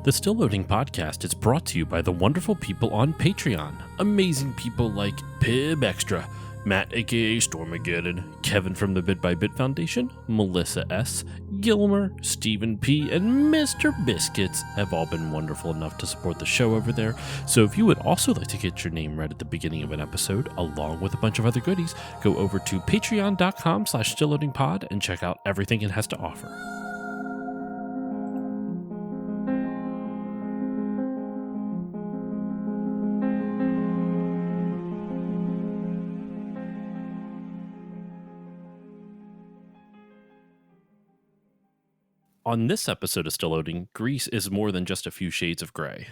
The Still Loading podcast is brought to you by the wonderful people on Patreon. Amazing people like Pib Extra, Matt aka Stormageddon, Kevin from the Bit by Bit Foundation, Melissa S., Gilmer, Stephen P., and Mr. Biscuits have all been wonderful enough to support the show over there. So if you would also like to get your name read at the beginning of an episode, along with a bunch of other goodies, go over to patreon.com/stillloadingpod and check out everything it has to offer. On this episode of Still Loading, Gris is more than just a few shades of gray.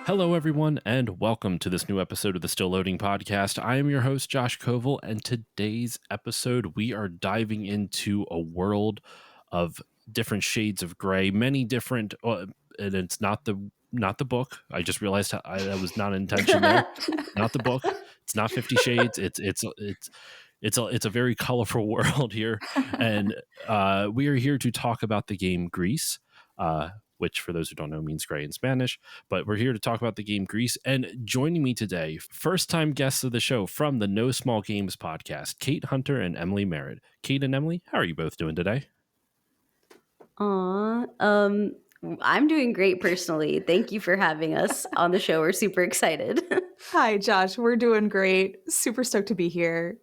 Hello, everyone, and welcome to this new episode of the Still Loading podcast. I am your host, Josh Koval, and today's episode, we are diving into a world of different shades of gray, many different, and it's not the book. I just realized that was not intention there. Not the book. It's not 50 Shades. It's a very colorful world here, and we are here to talk about the game Gris. Which for those who don't know means gray in Spanish, but we're here to talk about the game Gris. And joining me today, first-time guests of the show from the No Small Games podcast, Kate Hunter and Emily Merritt. Kate and Emily, how are you both doing today? I'm doing great personally. Thank you for having us on the show. We're super excited. Hi, Josh. We're doing great. Super stoked to be here.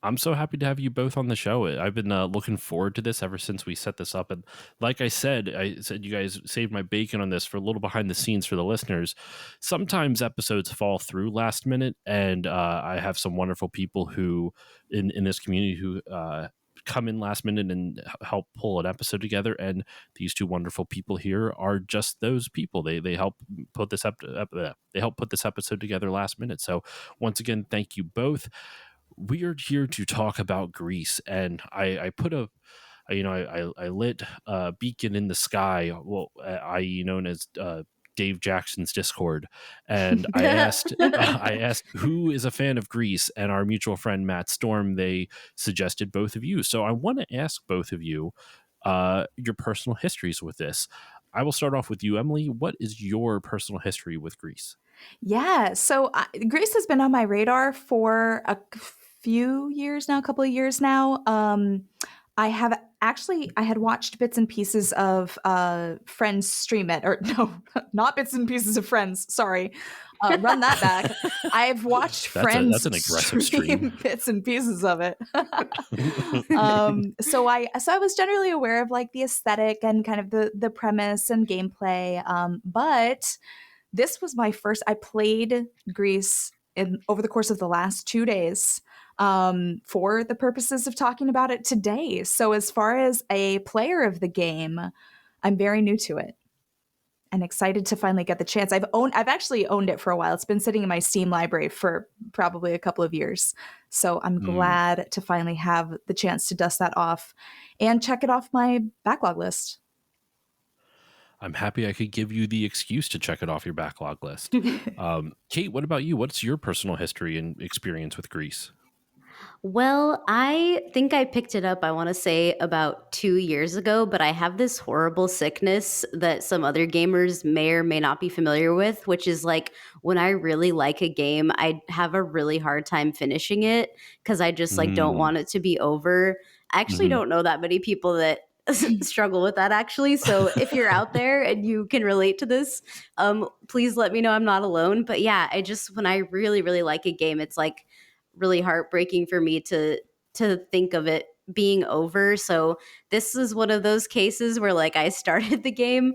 I'm so happy to have you both on the show. I've been looking forward to this ever since we set this up. And like I said you guys saved my bacon on this for a little behind the scenes for the listeners. Sometimes episodes fall through last minute, and I have some wonderful people who in this community who come in last minute and help pull an episode together. And these two wonderful people here are just those people. They help put this episode together last minute. So once again, thank you both. We are here to talk about Gris, and I put I lit a beacon in the sky, i.e. known as Dave Jackson's Discord, and I asked who is a fan of Gris, and our mutual friend Matt Storm, they suggested both of you. So I want to ask both of you your personal histories with this. I will start off with you, Emily. What is your personal history with Gris? Yeah, so Gris has been on my radar for a couple of years now. I had watched bits and pieces of friends stream it, or no, not bits and pieces of friends. Sorry, run that back. I've watched friends that's an aggressive stream. Bits and pieces of it. So I was generally aware of like the aesthetic and kind of the premise and gameplay. But this was my first. I played Gris over the course of the last 2 days. For the purposes of talking about it today. So as far as a player of the game, I'm very new to it and excited to finally get the chance. I've actually owned it for a while. It's been sitting in my Steam library for probably a couple of years. So I'm glad to finally have the chance to dust that off and check it off my backlog list. I'm happy I could give you the excuse to check it off your backlog list. Kate, what about you? What's your personal history and experience with Gris? Well, I think I picked it up, I want to say about 2 years ago, but I have this horrible sickness that some other gamers may or may not be familiar with, which is like when I really like a game, I have a really hard time finishing it because I just like don't want it to be over. I actually don't know that many people that struggle with that actually. So if you're out there and you can relate to this, please let me know I'm not alone. But yeah, when I really, really like a game, it's like really heartbreaking for me to think of it being over. So this is one of those cases where like I started the game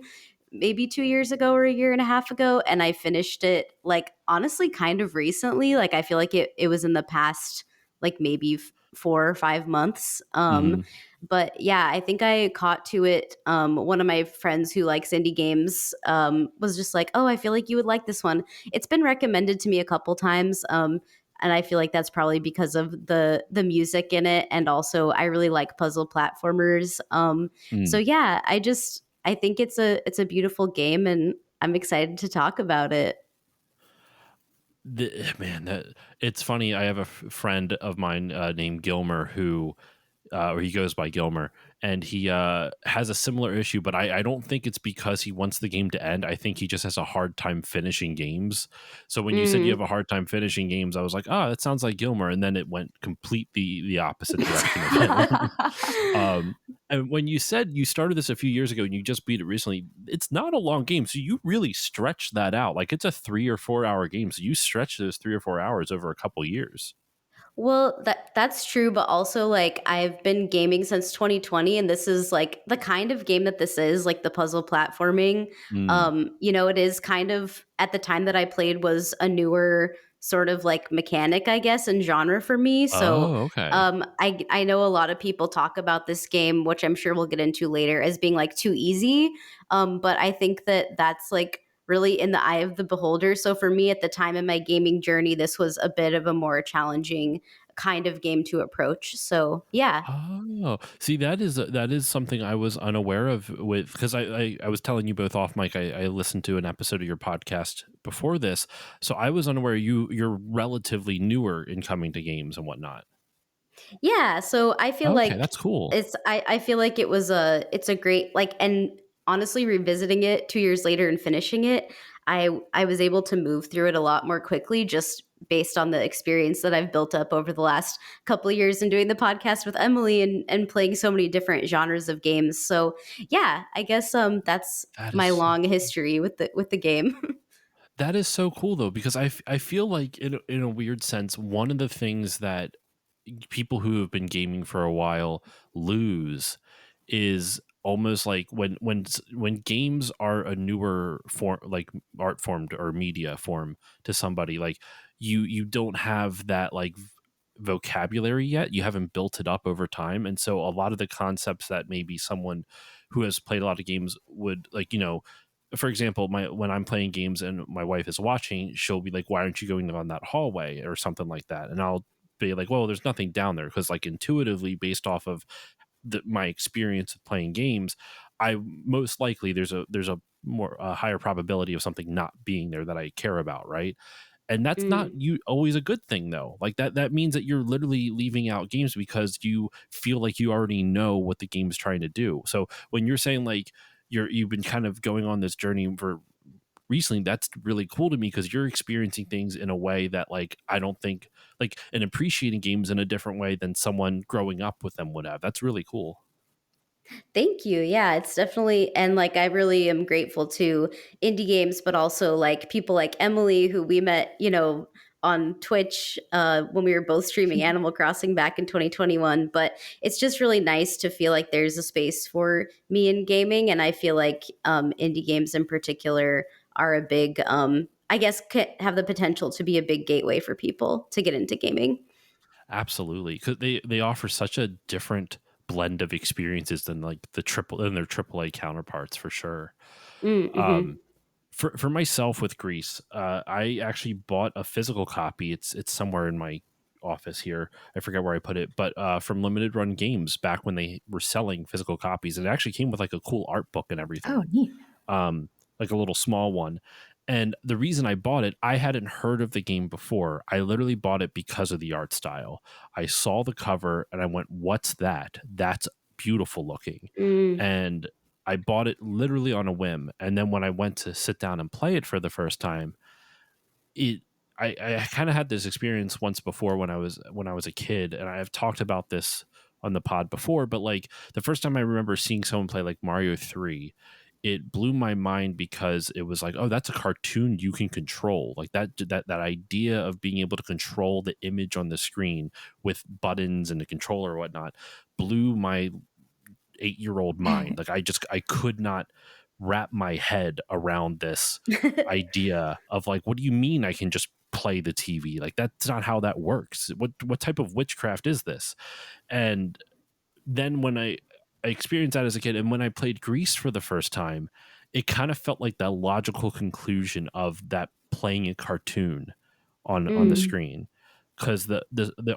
maybe 2 years ago or a year and a half ago, and I finished it like honestly kind of recently. Like I feel like it was in the past like maybe 4 or 5 months. But yeah, I think I caught to it. One of my friends who likes indie games was just like, "Oh, I feel like you would like this one." It's been recommended to me a couple times, and I feel like that's probably because of the music in it, and also I really like puzzle platformers. So Mm. yeah, I think it's a beautiful game, and I'm excited to talk about it. Man, it's funny. I have a friend of mine named Gilmer who or he goes by Gilmer, and he has a similar issue. But I don't think it's because he wants the game to end. I think he just has a hard time finishing games. So when you said you have Mm. a hard time finishing games, I was like, oh, that sounds like Gilmer, and then it went completely the opposite direction of him. And when you said you started this a few years ago and you just beat it recently, it's not a long game, so you really stretch that out. Like it's a 3 or 4 hour game, so you stretch those 3 or 4 hours over a couple years. Well, that's true, but also like I've been gaming since 2020, and this is like the kind of game that this is, like the puzzle platforming. Mm. It is kind of at the time that I played was a newer sort of like mechanic, I guess, and genre for me. So Oh, okay. I know a lot of people talk about this game, which I'm sure we'll get into later, as being like too easy. But I think that that's like really in the eye of the beholder. So for me at the time in my gaming journey, this was a bit of a more challenging kind of game to approach. So yeah. Oh, see, that is something I was unaware of with because I was telling you both off mic. I listened to an episode of your podcast before this, so I was unaware you're relatively newer in coming to games and whatnot. Yeah, so I feel Okay, like that's cool. I feel like it's a great like and honestly revisiting it 2 years later and finishing it, I was able to move through it a lot more quickly just based on the experience that I've built up over the last couple of years in doing the podcast with Emily and playing so many different genres of games. So, yeah, I guess that's That is my so long cool. history with the game. That is so cool though because I feel like in a weird sense one of the things that people who have been gaming for a while lose is almost like when games are a newer form like art form or media form to somebody like you don't have that like vocabulary yet, you haven't built it up over time, and so a lot of the concepts that maybe someone who has played a lot of games would like, for example, my when I'm playing games and my wife is watching, she'll be like, why aren't you going down that hallway or something like that, and I'll be like, well, there's nothing down there because like intuitively based off of my experience of playing games, I most likely there's a more a higher probability of something not being there that I care about, right? And that's not Mm. you always a good thing though. Like that means that you're literally leaving out games because you feel like you already know what the game's trying to do. So when you're saying like you've been kind of going on this journey for recently, that's really cool to me because you're experiencing things in a way that like I don't think like and appreciating games in a different way than someone growing up with them would have. That's really cool. Thank you. Yeah, it's definitely and like I really am grateful to indie games, but also like people like Emily who we met, on Twitch when we were both streaming Animal Crossing back in 2021. But it's just really nice to feel like there's a space for me in gaming, and I feel like indie games in particular are a big, I guess, have the potential to be a big gateway for people to get into gaming. Absolutely, because they offer such a different blend of experiences than like than their AAA counterparts for sure. Um, Mm-hmm. for myself with Greece, I actually bought a physical copy. It's somewhere in my office here. I forget where I put it, but from Limited Run Games back when they were selling physical copies, and it actually came with like a cool art book and Oh, everything, neat. um, like a little small one. And the reason I bought it, I hadn't heard of the game before. I literally bought it because of the art style. I saw the cover and I went, "What's that? That's beautiful looking." Mm. And I bought it literally on a whim. And then when I went to sit down and play it for the first time, it I kind of had this experience once before when I was a kid, and I've talked about this on the pod before, but like the first time I remember seeing someone play like Mario 3, it blew my mind because it was like, oh, that's a cartoon you can control. Like that idea of being able to control the image on the screen with buttons and the controller or whatnot blew my 8-year-old mind. Like I could not wrap my head around this idea of like, what do you mean I can just play the TV? Like that's not how that works. What type of witchcraft is this? And then when I experienced that as a kid, and when I played Grease for the first time, it kind of felt like the logical conclusion of that playing a cartoon on the Mm. screen, because the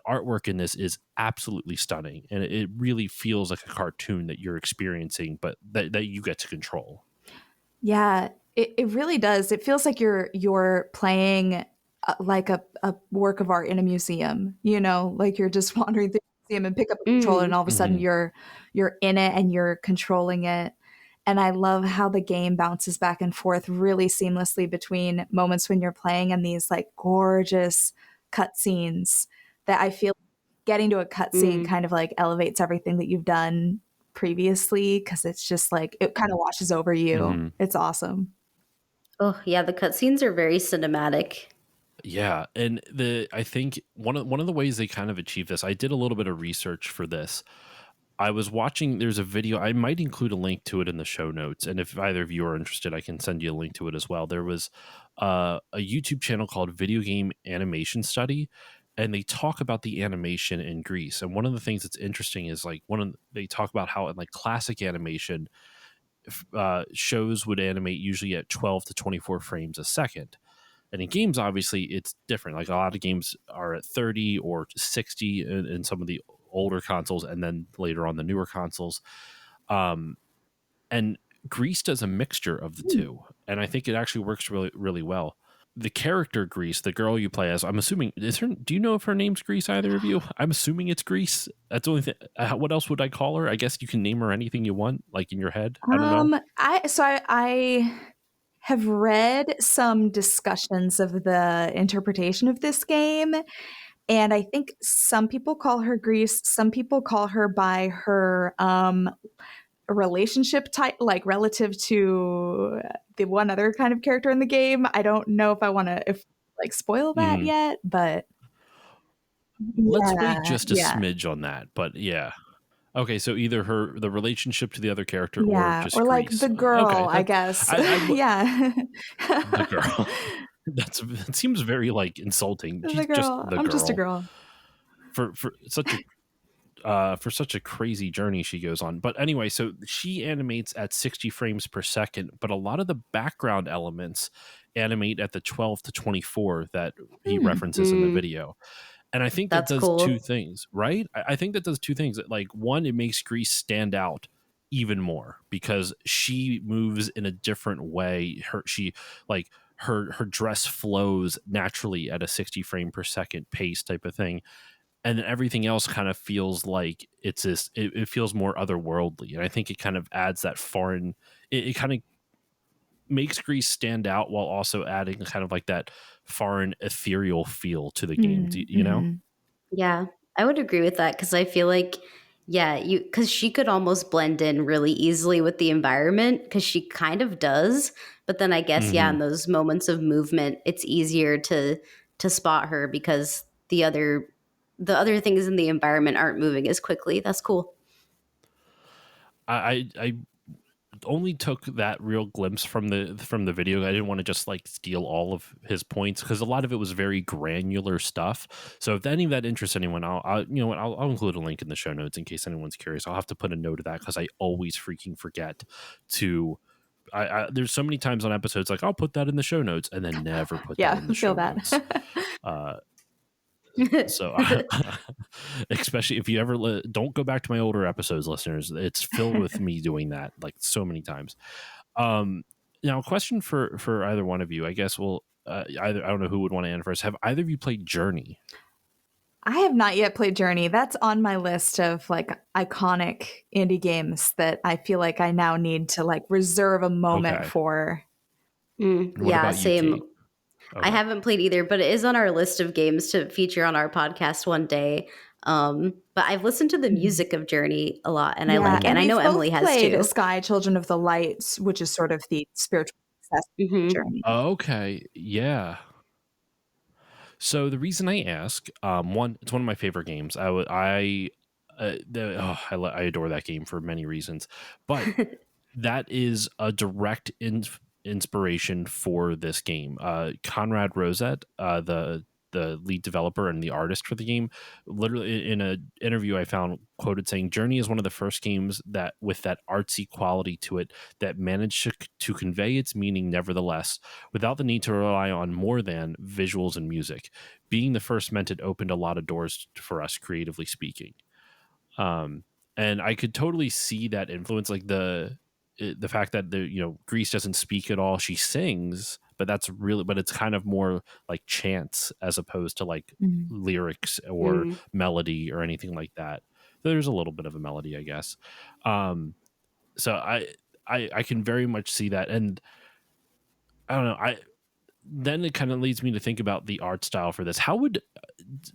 artwork in this is absolutely stunning, and it really feels like a cartoon that you're experiencing, but that you get to control. Yeah, it really does. It feels like you're playing like a work of art in a museum, you know, like you're just wandering through the museum and pick up a controller and Mm. all of a sudden Hmm. you're in it and you're controlling it. And I love how the game bounces back and forth really seamlessly between moments when you're playing and these like gorgeous cutscenes that I feel getting to a cutscene Mm. kind of like elevates everything that you've done previously because it's just like it kind of washes over you. Hmm. It's awesome. Oh, yeah, the cutscenes are very cinematic. Yeah, and I think one of the ways they kind of achieve this, I did a little bit of research for this. I was watching, there's a video, I might include a link to it in the show notes, and if either of you are interested, I can send you a link to it as well. There was a YouTube channel called Video Game Animation Study, and they talk about the animation in Greece. And one of the things that's interesting is like they talk about how in like classic animation, shows would animate usually at 12 to 24 frames a second. And in games, obviously, it's different. Like a lot of games are at 30 or 60 in some of the older consoles, and then later on the newer consoles. Um, and Grease does a mixture of the Mm. two, and I think it actually works really, really well. The character Grease, the girl you play as, I'm assuming is her. Do you know if her name's Grease? Either of you? I'm assuming it's Grease. That's the only thing. What else would I call her? I guess you can name her anything you want, like in your head. I don't know. I have read some discussions of the interpretation of this game, and I think some people call her Grease, some people call her by her relationship type, like relative to the one other kind of character in the game. I don't know if I want to if like spoil that Mhm. yet, but Let's wait yeah, just a yeah. smidge on that, but yeah. Okay, so either the relationship to the other character or Yeah, just or like Grease. the girl, Okay, I that guess. I Yeah. the girl. That seems very like insulting. The She's just girl. the I'm just a girl girl. for such a crazy journey she goes on. But anyway, so she animates at 60 frames per second, but a lot of the background elements animate at the 12 to 24 that he Hmm. references in the Mm. video. And I think that That's does two cool. things, right? I think that does two things. Like one, it makes Grease stand out even more because she moves in a different way. Her dress flows naturally at a 60 frame per second pace type of thing. And then everything else kind of feels like it feels more otherworldly. And I think it kind of adds that foreign, it kind of makes Grease stand out while also adding kind of like that foreign ethereal feel to the game. You know? Mm-hmm. Yeah, I would agree with that because I feel like, yeah, because she could almost blend in really easily with the environment because she kind of does. But then I guess, yeah, Hmm. in those moments of movement, it's easier to spot her because the other things in the environment aren't moving as quickly. That's cool. I only took that real glimpse from the video. I didn't want to just like steal all of his points because a lot of it was very granular stuff. So if any of that interests anyone, I'll you know what, I'll include a link in the show notes in case anyone's curious. I'll have to put a note of that because I always freaking forget to. There's so many times on episodes like I'll put that in the show notes and then never put that Yeah, in the feel show that. notes. Uh, so especially if you ever don't go back to my older episodes, listeners, it's filled with me doing that like so many times. Now, a question for either one of you, I guess. Well, either I don't know who would want to answer first. Have either of you played Journey? I have not yet played Journey. That's on my list of like iconic indie games that I feel like I now need to like reserve a moment Okay. for. And what Yeah, about you, same. Kate? I Okay. haven't played either, but it is on our list of games to feature on our podcast one day. But I've listened to the Mhm. music of Journey a lot, and I Yeah, like it. Mm. And and I know we've Emily both has played too. Sky Children of the Light, which is sort of the spiritual successor of Hmm. Journey. Okay. Yeah. So the reason I ask, one, it's one of my favorite games. I adore that game for many reasons, but that is a direct inspiration for this game. Conrad Rosette, the the lead developer and the artist for the game, literally in a interview I found quoted saying, "Journey is one of the first games that with that artsy quality to it that managed to convey its meaning nevertheless, without the need to rely on more than visuals and music. Being the first meant it opened a lot of doors for us, creatively speaking." Um, and I could totally see that influence, like the fact that Grease doesn't speak at all. She sings, but but it's kind of more like chants as opposed to like Mhm. lyrics or Mm. melody or anything like that. There's a little bit of a melody, I guess. So I can very much see that, and I don't know. I Then it kind of leads me to think about the art style for this. How would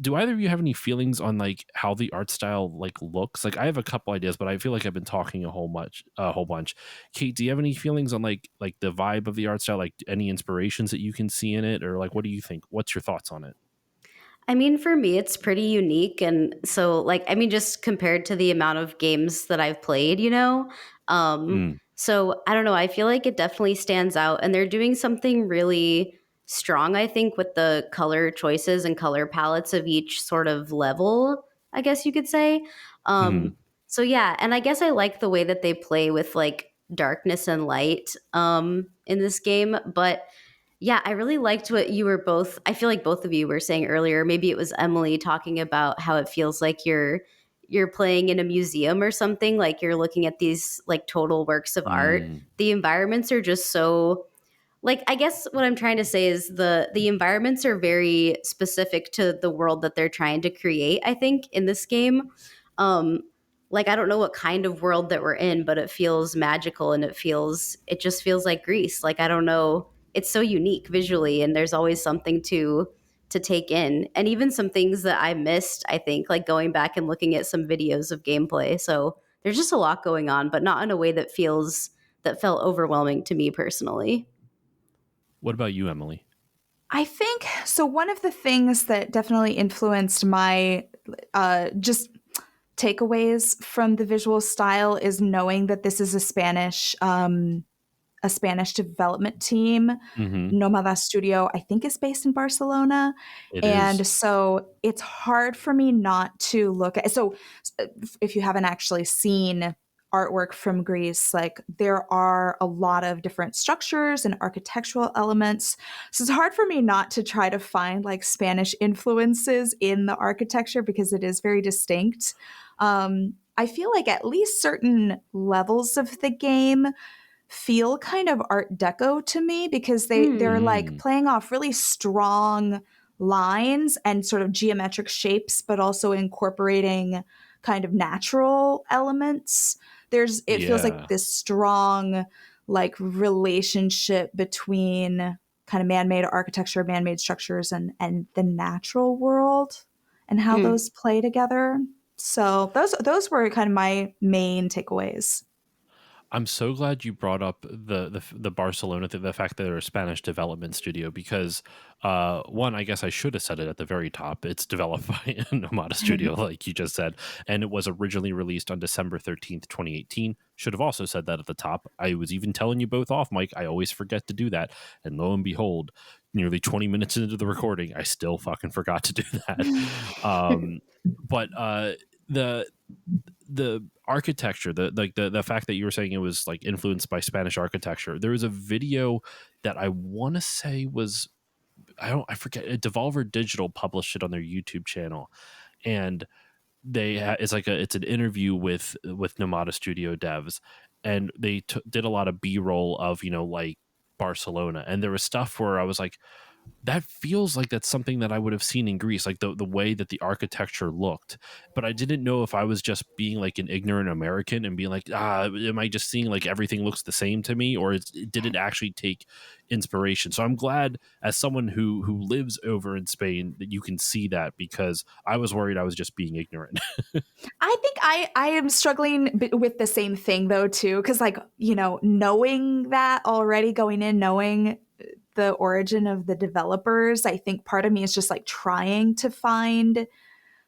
Do either of you have any feelings on like how the art style like looks? Like I have a couple ideas, but I feel like I've been talking a whole bunch. Kate, do you have any feelings on like the vibe of the art style? Like any inspirations that you can see in it, or like what do you think? What's your thoughts on it? I mean, for me, it's pretty unique. And so, like, I mean, just compared to the amount of games that I've played, you know? Mm, So I don't know. I feel like it definitely stands out. And they're doing something really strong, I think, with the color choices and color palettes of each sort of level, I guess you could say. hmm. So, yeah. And I guess I like the way that they play with like darkness and light in this game. But yeah, I really liked what you were both. I feel like both of you were saying earlier. Maybe it was Emily talking about how it feels like you're playing in a museum or something, like you're looking at these like total works of art. Mm, The environments are just so like I guess what I'm trying to say is the environments are very specific to the world that they're trying to create, I think, in this game. Um like I don't know what kind of world that we're in, but it feels magical and it just feels like Greece. Like I don't know, it's so unique visually and there's always something to take in. And even some things that I missed, I think, like going back and looking at some videos of gameplay. So there's just a lot going on, but not in a way that felt overwhelming to me personally. What about you, Emily? I think so. One of the things that definitely influenced my just takeaways from the visual style is knowing that this is a Spanish development team. Hmm. Nomada Studio, I think, is based in Barcelona. It is. And so it's hard for me not to look at. So if you haven't actually seen artwork from Greece, like there are a lot of different structures and architectural elements. So it's hard for me not to try to find like Spanish influences in the architecture because it is very distinct. I feel like at least certain levels of the game feel kind of art deco to me because they're Hmm. like Mm, playing off really strong lines and sort of geometric shapes but also incorporating kind of natural elements. It feels like yeah. this strong like relationship between kind of man-made architecture, man-made structures and the natural world and how Hmm. those play together. So those were kind of my main takeaways. I'm so glad you brought up the Barcelona the fact that they're a Spanish development studio because one, I guess I should have said it at the very top. It's developed by Nomada Studio, like you just said, and it was originally released on December 13th, 2018. Should have also said that at the top. I was even telling you both off, Mike. I always forget to do that, and lo and behold, nearly 20 minutes into the recording, I still fucking forgot to do that. Um, but the the architecture, the fact that you were saying it was like influenced by Spanish architecture. There was a video that I want to say was I forget. Devolver Digital published it on their YouTube channel, and it's an interview with Nomada Studio devs, and they did a lot of B-roll of like Barcelona, and there was stuff where I was like, that feels like that's something that I would have seen in Greece, like the way that the architecture looked. But I didn't know if I was just being like an ignorant American and being like, am I just seeing like everything looks the same to me, or did it actually take inspiration? So I'm glad, as someone who lives over in Spain, that you can see that because I was worried I was just being ignorant. I think I am struggling with the same thing though too, because like knowing that already going in, knowing the origin of the developers, I think part of me is just like trying to find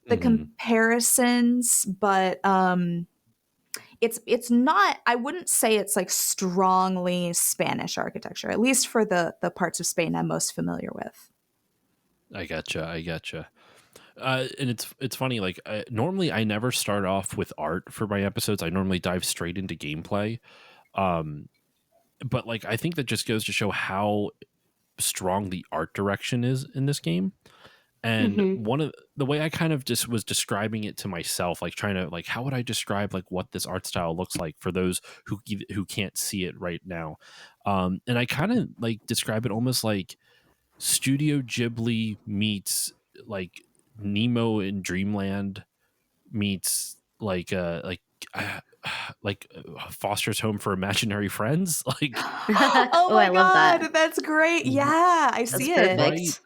the Hmm. comparisons, but it's not. I wouldn't say it's like strongly Spanish architecture, at least for the parts of Spain I'm most familiar with. I gotcha. I gotcha. And it's funny. Like normally, I never start off with art for my episodes. I normally dive straight into gameplay. Um, but like I think that just goes to show how strong the art direction is in this game. And Hmm. one of the way I kind of just was describing it to myself, like trying to like how would I describe like what this art style looks like for those who can't see it right now. And I kind of like describe it almost like Studio Ghibli meets like Nemo in Dreamland meets uh, Foster's Home for Imaginary Friends. Like Oh Oh, I my love that. god, that's great. Yeah, I That's see it. right, perfect.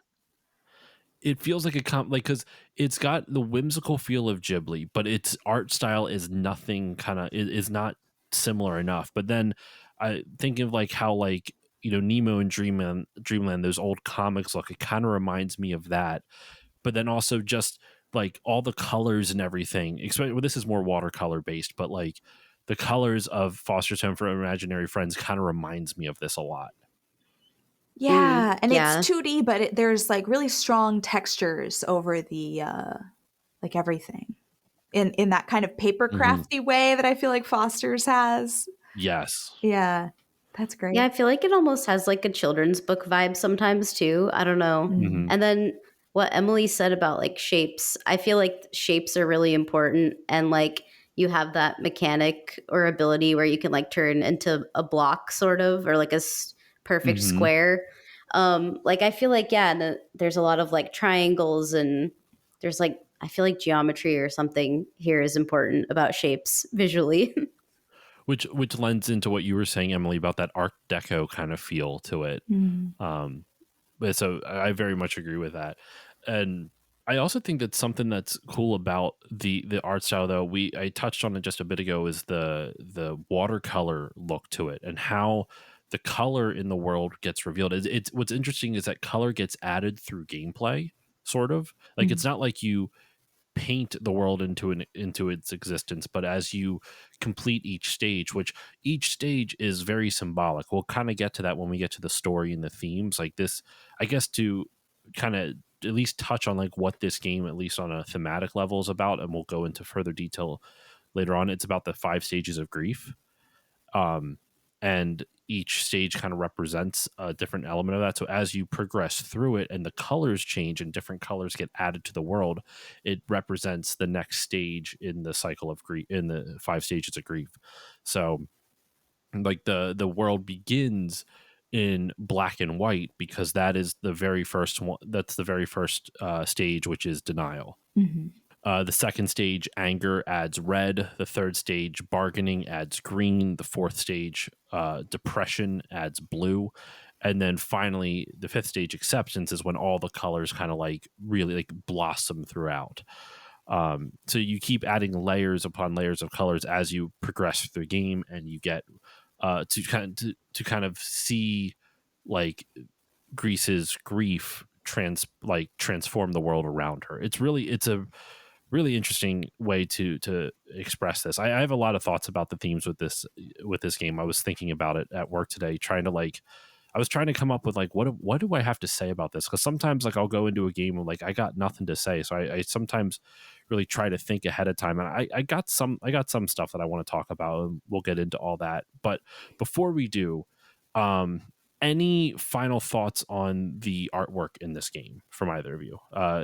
it feels like like because it's got the whimsical feel of Ghibli, but its art style is nothing kind of is not similar enough. But then I think of like how like Nemo and Dreamland, those old comics look. It kind of reminds me of that. But then also just like all the colors and everything. Especially well, this is more watercolor based, but like the colors of Foster's Home for Imaginary Friends kind of reminds me of this a lot. Yeah, and it's Yeah. 2D, but there's like really strong textures over the like everything in that kind of paper Hmm. crafty way that I feel like Foster's has. Yes. Yeah, that's Yeah, I great. feel like it almost has like a children's book vibe sometimes too. I don't know. Mm. Hmm. And then what Emily said about like shapes, I feel like shapes are really important. And like you have that mechanic or ability where you can like turn into a block sort of, or like a perfect Hmm. square. Like I feel like, yeah, and there's a lot of like triangles and there's like, I feel like geometry or something here is important about shapes visually. Which lends into what you were saying, Emily, about that Art Deco kind of feel to it. Mm. Um, but so I very much agree with that, and I also think that something that's cool about the art style, though I touched on it just a bit ago, is the watercolor look to it and how the color in the world gets revealed. It's what's interesting is that color gets added through gameplay, sort of like Mm. it's not like you paint the world into its existence, but as you complete each stage, which each stage is very symbolic, we'll kind of get to that when we get to the story and the themes like this. I guess to kind of at least touch on like what this game, at least on a thematic level, is about, and we'll go into further detail later on. It's about the 5 stages of grief, um, and each stage kind of represents a different element of that. So as you progress through it and the colors change and different colors get added to the world, it represents the next stage in the cycle of grief, in the 5 stages of grief. So like the world begins in black and white because that is the very first one. That's the very first stage, which is denial. Mhm. The second stage, anger, adds red. The third stage, bargaining, adds green. The fourth stage, depression, adds blue. And then finally, the fifth stage, acceptance, is when all the colors kind of like really like blossom throughout. So you keep adding layers upon layers of colors as you progress through the game, and you get to kind of see like Grease's grief transform the world around her. It's a really interesting way to express this. I have a lot of thoughts about the themes with this game. I was thinking about it at work today, trying to like I was trying to come up with like what do I have to say about this? Because sometimes like I'll go into a game and like I got nothing to say, so I sometimes really try to think ahead of time. And I got some stuff that I want to talk about, and we'll get into all that. But before we do, um, any final thoughts on the artwork in this game from either of you?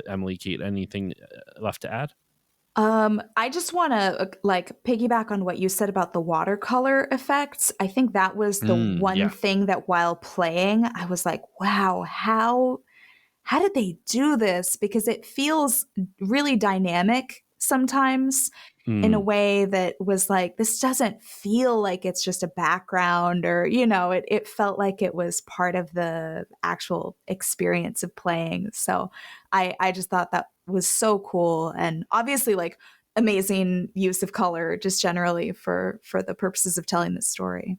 Emily, Kate, anything left to add? I just want to like piggyback on what you said about the watercolor effects. I think that was the one Yeah. thing that while playing, I was like, wow, how did they do this? Because it feels really dynamic sometimes in a Mm, way that was like, this doesn't feel like it's just a background or, it felt like it was part of the actual experience of playing. So I just thought that was so cool. And obviously like amazing use of color just generally for the purposes of telling this story.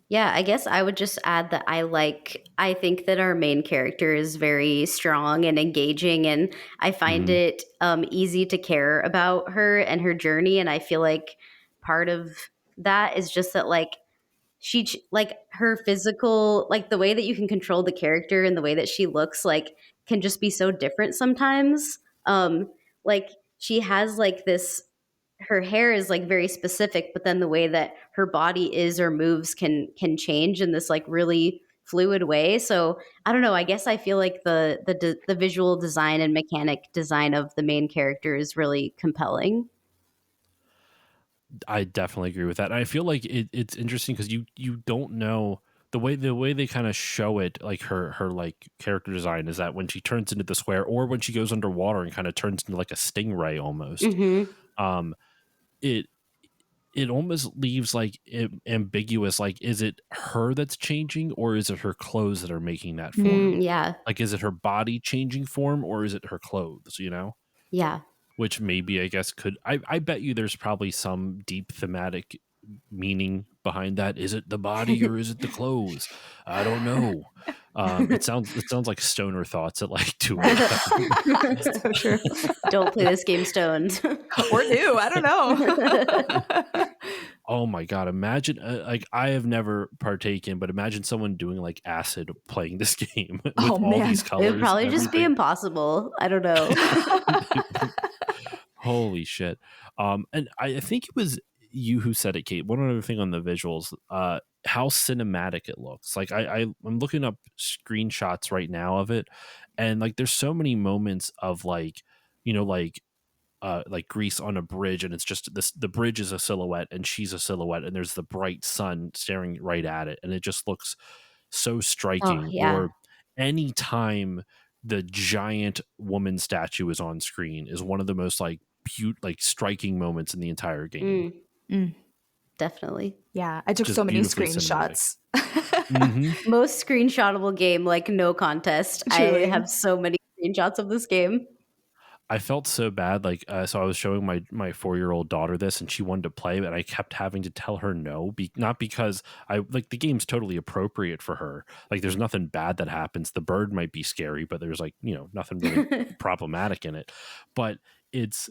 Yeah, I guess I would just add that I think that our main character is very strong and engaging, and I find hmm. it easy to care about her and her journey. And I feel like part of that is just that, like, like her physical, like the way that you can control the character and the way that she looks like can just be so different sometimes. Like she has like this, her hair is like very specific, but then the way that her body is or moves can change in this like really fluid way. So I don't know. I guess I feel like the visual design and mechanic design of the main character is really compelling. I definitely agree with that. And I feel like it's interesting because you don't know the way they kind of show it, like her like character design is that when she turns into the square or when she goes underwater and kind of turns into like a stingray almost. Mm-hmm. Um, it it almost leaves like ambiguous. Like, is it her that's changing or is it her clothes that are making that form? Yeah. Like, is it her body changing form or is it her clothes? You know, Yeah. which maybe I guess could I bet you there's probably some deep thematic meaning behind that. Is it the body or is it the clothes? I don't know. It sounds like stoner thoughts at like 2 a.m. So true. Don't play this game stoned. Or do. I don't know. Oh my god! Imagine like I have never partaken, but imagine someone doing like acid playing this game with Oh, all man. these It would colors probably and just be everything. impossible. I don't know. Holy shit! And I think it was you who said it, Kate. One other thing on the visuals, how cinematic it looks. Like I'm looking up screenshots right now of it, and like there's so many moments of like, like Grease on a bridge, and it's just this, the bridge is a silhouette and she's a silhouette and there's the bright sun staring right at it and it just looks so Oh, striking. yeah. Or anytime the giant woman statue is on screen is one of the most like like striking moments in the entire game. Mm, Mm. definitely. Yeah, I took so Just many beautifully cinematic. screenshots. Hmm. Most screenshotable game, like no contest. I Truly. have so many screenshots of this game. I felt so bad. Like, so I was showing my 4-year-old daughter this, and she wanted to play, but I kept having to tell her no. Not because I like the game's totally appropriate for her. Like, there's nothing bad that happens. The bird might be scary, but there's like nothing really problematic in it. But it's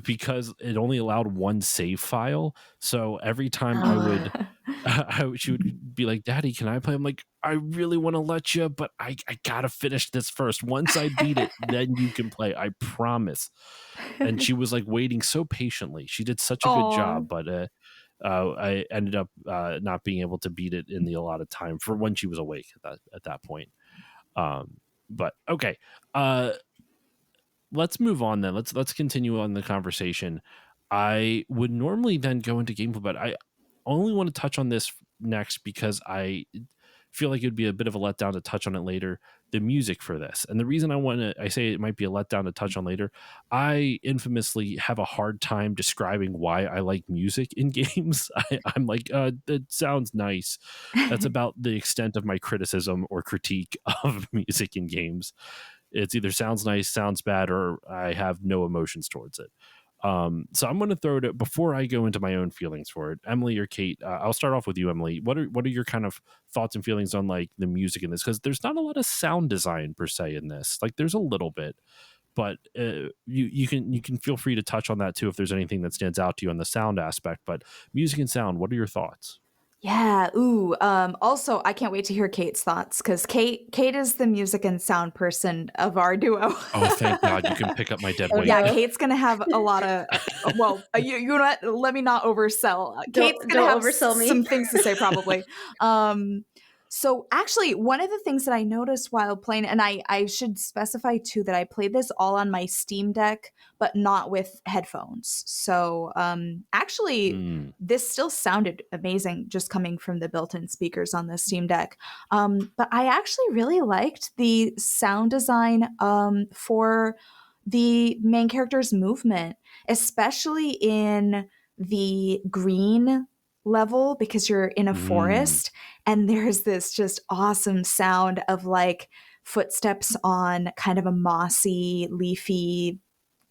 because it only allowed one save file. So every time I Oh. would she would be like, "Daddy, can I play?" I'm like, "I really want to let you, but I gotta finish this first. Once I beat it, then you can play. I promise." And she was like waiting so patiently. She did such a good Aw. job, but I ended up not being able to beat it in the allotted time for when she was awake at that point. But okay, uh, let's move on then. Let's continue on the conversation. I would normally then go into gameplay, but I only want to touch on this next because I feel like it would be a bit of a letdown to touch on it later. The music for this, and the reason I say it might be a letdown to touch on later. I infamously have a hard time describing why I like music in games. I'm like, that sounds nice. That's about the extent of my criticism or critique of music in games. It's either sounds nice, sounds bad, or I have no emotions towards it. So I'm going to throw it before I go into my own feelings for it. Emily or Kate, I'll start off with you, Emily. What are your kind of thoughts and feelings on like the music in this? Because there's not a lot of sound design per se in this. Like there's a little bit, but you can feel free to touch on that too if there's anything that stands out to you on the sound aspect. But music and sound, what are your thoughts? Yeah. Ooh. Also, I can't wait to hear Kate's thoughts because Kate is the music and sound person of our duo. Oh, thank God you can pick up my dead Oh, weight. Yeah, no. Kate's gonna have a lot of. Well, you know what? Let me not oversell. Kate's gonna Don't have oversell me. some things to say probably. So actually, one of the things that I noticed while playing, and I should specify too that I played this all on my Steam Deck, but not with headphones. So actually, Mm. this still sounded amazing just coming from the built-in speakers on the Steam Deck. But I actually really liked the sound design for the main character's movement, especially in the green level because you're in a Mm. forest and there's this just awesome sound of like footsteps on kind of a mossy, leafy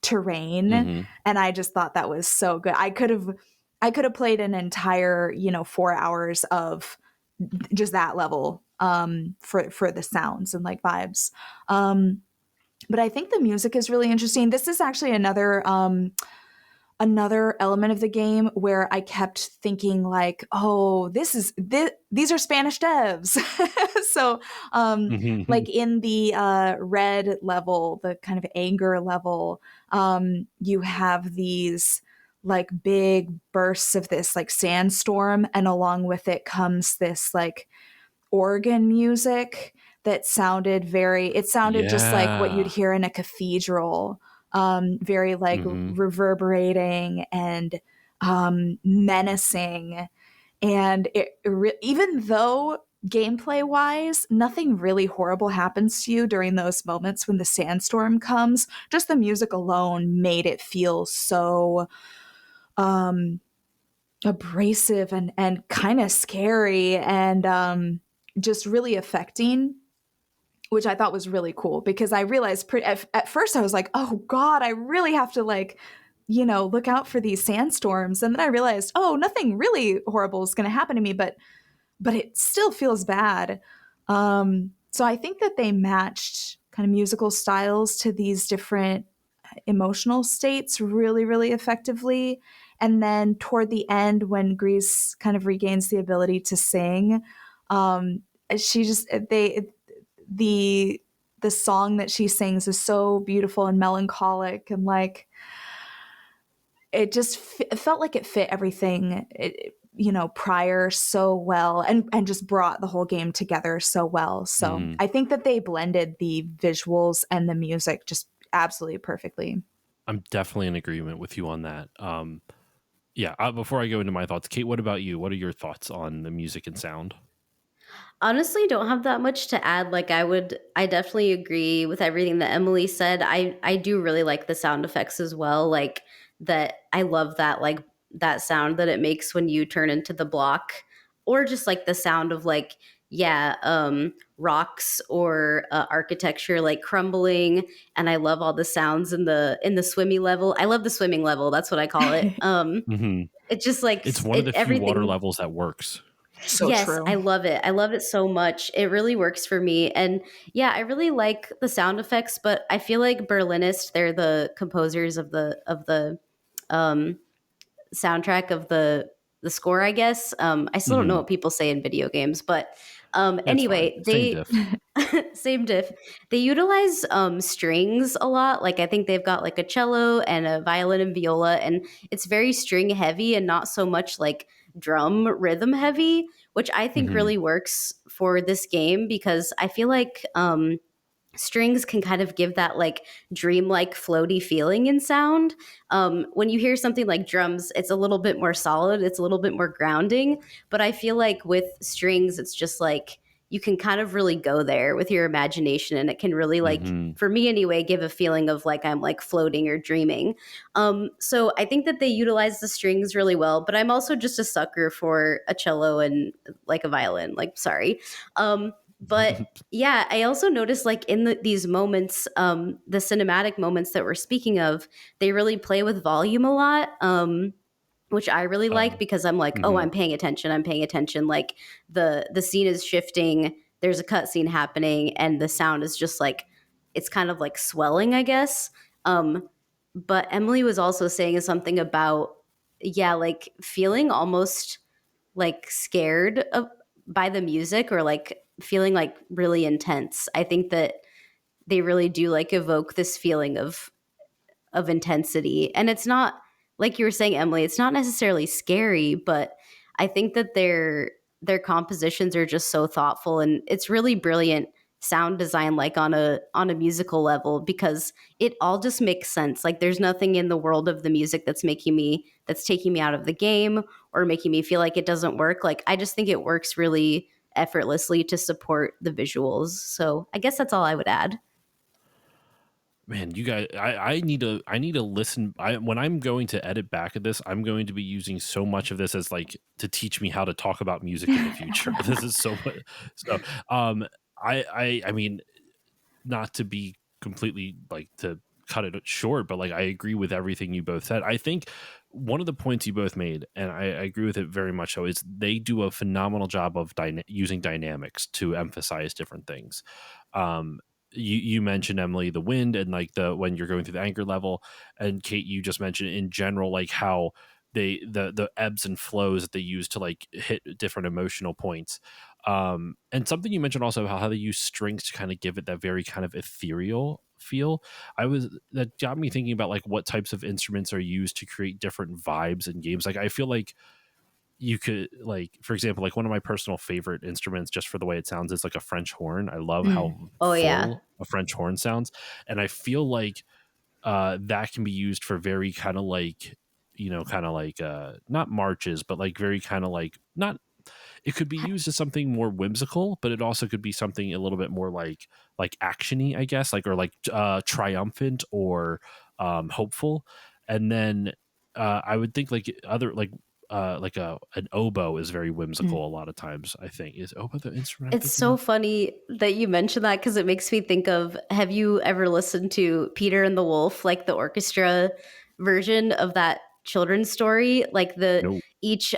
terrain. Hmm. And I just thought that was so good. I could have played an entire, 4 hours of just that level for the sounds and like vibes. But I think the music is really interesting. This is actually another another element of the game where I kept thinking like, oh, these are Spanish devs. So, like in the red level, the kind of anger level, you have these like big bursts of this like sandstorm, and along with it comes this like organ music that sounded just like what you'd Yeah. hear in a cathedral, very like Hmm. reverberating and menacing. And even though gameplay wise, nothing really horrible happens to you during those moments when the sandstorm comes, just the music alone made it feel so um, abrasive and kind of scary and just really affecting, which I thought was really cool because I realized at first I was like, oh God, I really have to like, look out for these sandstorms. And then I realized, oh, nothing really horrible is going to happen to me, but it still feels bad. So I think that they matched kind of musical styles to these different emotional states really, really effectively. And then toward the end, when Gris kind of regains the ability to sing, um, she just the song that she sings is so beautiful and melancholic, and like it felt like it fit everything prior so well, and just brought the whole game together so well. So Hmm. I think that they blended the visuals and the music just absolutely perfectly. I'm definitely in agreement with you on that. Yeah. Before I go into my thoughts, Kate, what about you? What are your thoughts on the music and sound? Honestly, don't have that much to add. Like I definitely agree with everything that Emily said. I do really like the sound effects as well. Like that I love that like that sound that it makes when you turn into the block, or just like the sound of like yeah, rocks or architecture like crumbling. And I love all the sounds in the swimmy level. I love the swimming level. That's what I call it. Hmm. It just like It's one of it the few water everything. levels that works. So Yes, true. I love it. I love it so much. It really works for me. And yeah, I really like the sound effects, but I feel like Berlinist, they're the composers of the um soundtrack of the score, I guess. I still don't know Hmm. what people say in video games, but That's fine. anyway, Same they diff. same diff. They utilize strings a lot. Like I think they've got like a cello and a violin and viola, and it's very string heavy and not so much like drum rhythm heavy, which I think Hmm. really works for this game because I feel like strings can kind of give that like dreamlike floaty feeling in sound. When you hear something like drums, it's a little bit more solid, it's a little bit more grounding, but I feel like with strings it's just like you can kind of really go there with your imagination, and it can really like Hmm. for me anyway give a feeling of like I'm like floating or dreaming. So I think that they utilize the strings really well, but I'm also just a sucker for a cello and like a violin, like sorry. But yeah, I also noticed like in these moments, the cinematic moments that we're speaking of, they really play with volume a lot, which I really like Oh. because I'm like, oh, Hmm. I'm paying attention. I'm paying attention. Like the scene is shifting. There's a cutscene happening, and the sound is just like it's kind of like swelling, I guess. Um, but Emily was also saying something about yeah, like feeling almost like scared of by the music or like feeling like really intense. I think that they really do like evoke this feeling of intensity. And it's not like you were saying, Emily, it's not necessarily scary, but I think that their compositions are just so thoughtful, and it's really brilliant sound design like on a musical level because it all just makes sense. Like there's nothing in the world of the music that's taking me out of the game or making me feel like it doesn't work. Like I just think it works really effortlessly to support the visuals. So I guess that's all I would add. Man, you guys, I need to listen. When I'm going to edit back at this, I'm going to be using so much of this as like to teach me how to talk about music in the future. This is so much. So, um, I mean, not to be completely like to cut it short, but like I agree with everything you both said. I think one of the points you both made, and I agree with it very much so, is they do a phenomenal job of using dynamics to emphasize different things. Um, you mentioned, Emily, the wind and like the when you're going through the anger level, and Kate, you just mentioned in general like how the ebbs and flows that they use to like hit different emotional points. And something you mentioned also, how they use strings to kind of give it that very kind of ethereal feel. That got me thinking about like what types of instruments are used to create different vibes in games. Like I feel like you could, like, for example, like one of my personal favorite instruments just for the way it sounds is like a French horn. I love Mm. how Oh yeah. full a French horn sounds, and I feel like that can be used for very kind of like, kind of like not marches, but like very kind of like not, it could be used as something more whimsical, but it also could be something a little bit more like actiony, I guess, like, or like triumphant or hopeful. And then I would think like other like an oboe is very Mm. whimsical a lot of times. I think, is oboe the instrument I'm It's thinking so of? funny that you mentioned that because it makes me think of, have you ever listened to Peter and the Wolf, like the orchestra version of that children's story? Like the No. each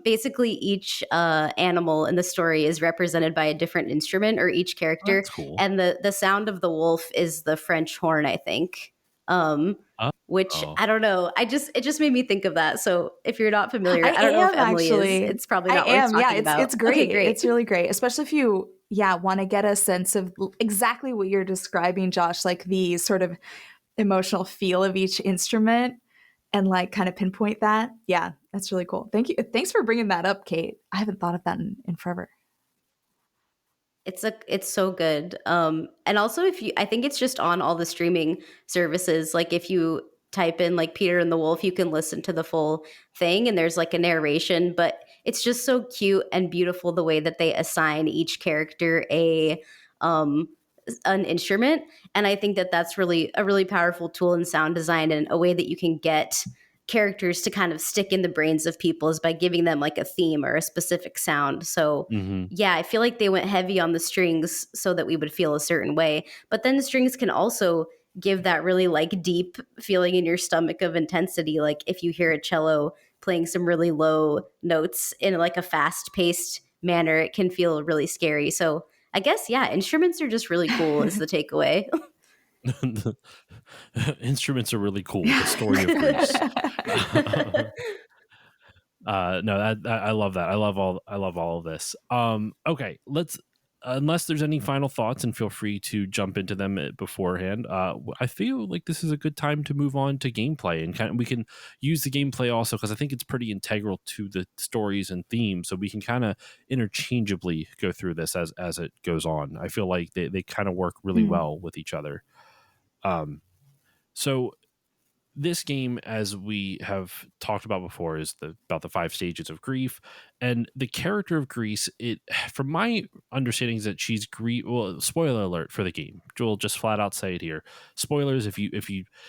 basically each animal in the story is represented by a different instrument, or each Oh, character, that's cool. and the sound of the wolf is the French horn, I think. Um which Oh. I don't know. It just made me think of that. So if you're not familiar, I I don't know if am Emily is. actually. It's probably I not worth am. Yeah, talking about. it's Okay, great. great. It's really great, especially if you want to get a sense of exactly what you're describing, Josh, like the sort of emotional feel of each instrument and like kind of pinpoint that. Yeah, that's really cool. Thank you. Thanks for bringing that up, Kate. I haven't thought of that in forever. It's so good. And also, if you, I think it's just on all the streaming services. Like if you type in like Peter and the Wolf, you can listen to the full thing, and there's like a narration. But it's just so cute and beautiful the way that they assign each character um an instrument. And I think that that's really a really powerful tool in sound design, and a way that you can get characters to kind of stick in the brains of people is by giving them like a theme or a specific sound. So Hmm. yeah, I feel like they went heavy on the strings so that we would feel a certain way. But then the strings can also give that really like deep feeling in your stomach of intensity. Like if you hear a cello playing some really low notes in like a fast paced manner, it can feel really scary. So I guess, yeah, instruments are just really cool, is the takeaway. Instruments are really cool. The story of Greece. No, I love that. I love all of this. Okay, let's, unless there's any final thoughts, and feel free to jump into them beforehand. I feel like this is a good time to move on to gameplay, and kind of, we can use the gameplay also because I think it's pretty integral to the stories and themes, so we can kind of interchangeably go through this as it goes on. I feel like they kind of work really Mm. well with each other. Um, so this game, as we have talked about before, is about the five stages of grief, and the character of Greece. It, from my understanding, is that she's grief. Well, spoiler alert for the game. We'll just flat out say it here. Spoilers. If you,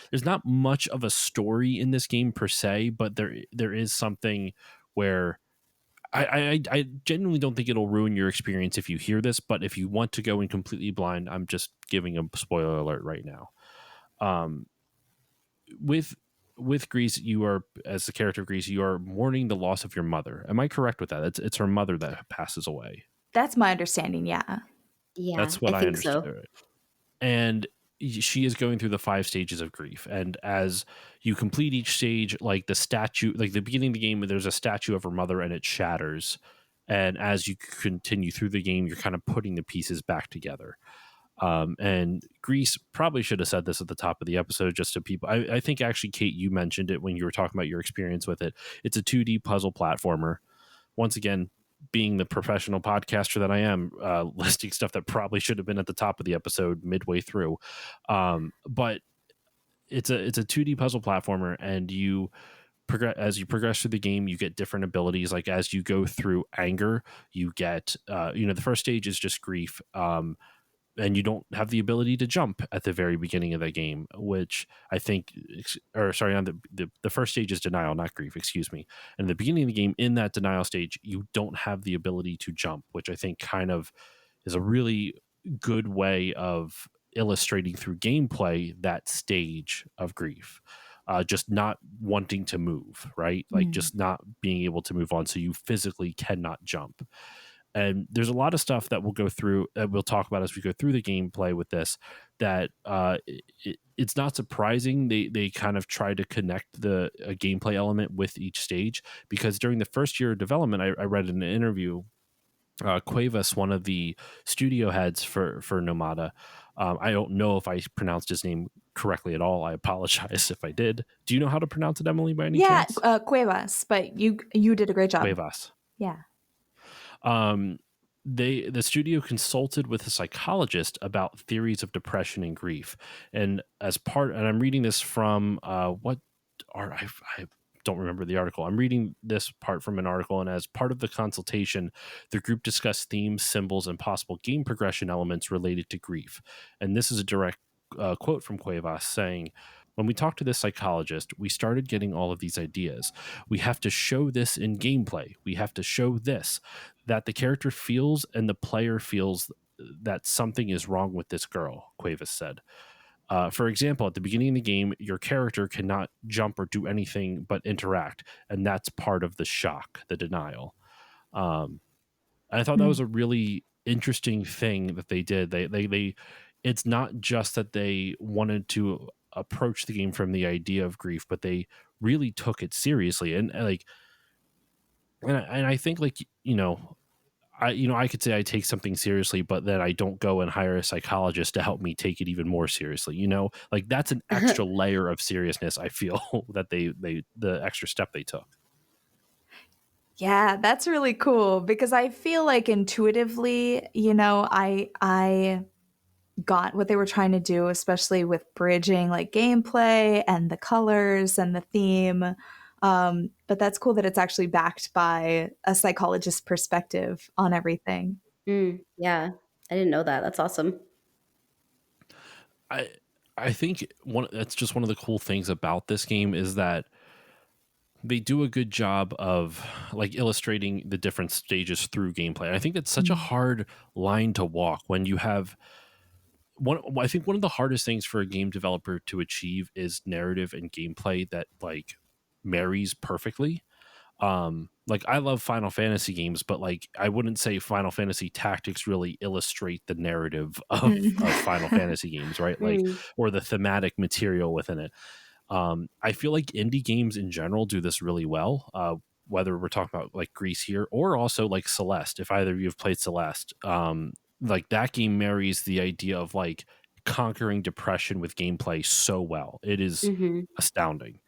there's not much of a story in this game per se, but there is something where. I genuinely don't think it'll ruin your experience if you hear this, but if you want to go in completely blind, I'm just giving a spoiler alert right now. Um, with Grease, you are, as the character of Grease, you are mourning the loss of your mother. Am I correct with that? It's her mother that passes away. That's my understanding. Yeah. Yeah, That's I what I think so. understood. And she is going through the five stages of grief. And as you complete each stage, like the statue, like the beginning of the game, there's a statue of her mother and it shatters. And as you continue through the game, you're kind of putting the pieces back together. And Greece, probably should have said this at the top of the episode just to people. I think actually, Kate, you mentioned it when you were talking about your experience with it. It's a 2D puzzle platformer. Once again, being the professional podcaster that I am, listing stuff that probably should have been at the top of the episode midway through. But it's a 2D puzzle platformer, and you progress as you progress through the game. You get different abilities. Like as you go through anger, you get the first stage is just grief. And you don't have the ability to jump at the very beginning of the game, which I think, or sorry, on the first stage is denial, not grief, excuse me. And in the beginning of the game, in that denial stage, you don't have the ability to jump, which I think kind of is a really good way of illustrating through gameplay that stage of grief. Just not wanting to move, right? Like Mm. just not being able to move on. So you physically cannot jump. And there's a lot of stuff that we'll go through, we'll talk about as we go through the gameplay with this, that it's not surprising they kind of try to connect the gameplay element with each stage, because during the first year of development, I read in an interview, Cuevas, one of the studio heads for Nomada, I don't know if I pronounced his name correctly at all. I apologize if I did. Do you know how to pronounce it, Emily, by any Yeah, chance? Cuevas, but you did a great job. Cuevas. Yeah. Um, the studio consulted with a psychologist about theories of depression and grief, and and I'm reading this from what are I don't remember the article. I'm reading this part from an article, and as part of the consultation, the group discussed themes, symbols, and possible game progression elements related to grief. And this is a direct quote from Cuevas saying, "When we talked to this psychologist, we started getting all of these ideas. We have to show this in gameplay. We have to show this, that the character feels and the player feels that something is wrong with this girl," Cuevas said. For example, at the beginning of the game, your character cannot jump or do anything but interact, and that's part of the shock, the denial. Um, I thought that was Mm. a really interesting thing that they did. They it's not just that they wanted to approach the game from the idea of grief, but they really took it seriously. And I think, like, I could say I take something seriously, but then I don't go and hire a psychologist to help me take it even more seriously. Like, that's an extra layer of seriousness, I feel, that the extra step they took. Yeah, that's really cool because I feel like intuitively, I got what they were trying to do, especially with bridging like gameplay and the colors and the theme. But that's cool that it's actually backed by a psychologist perspective on everything. Yeah, I didn't know that. That's awesome. I I think that's just one of the cool things about this game, is that they do a good job of, like, illustrating the different stages through gameplay. I think that's such a Mm. hard line to walk when you have I think one of the hardest things for a game developer to achieve is narrative and gameplay that, like, marries perfectly. Like, I love Final Fantasy games, but, like, I wouldn't say Final Fantasy Tactics really illustrate the narrative of Final Mm. Fantasy games, right? Like, Mm. or the thematic material within it. I feel like indie games in general do this really well. Whether we're talking about, like, Grease here, or also like Celeste, if either of you have played Celeste, like, that game marries the idea of, like, conquering depression with gameplay so well. It is Mhm. astounding.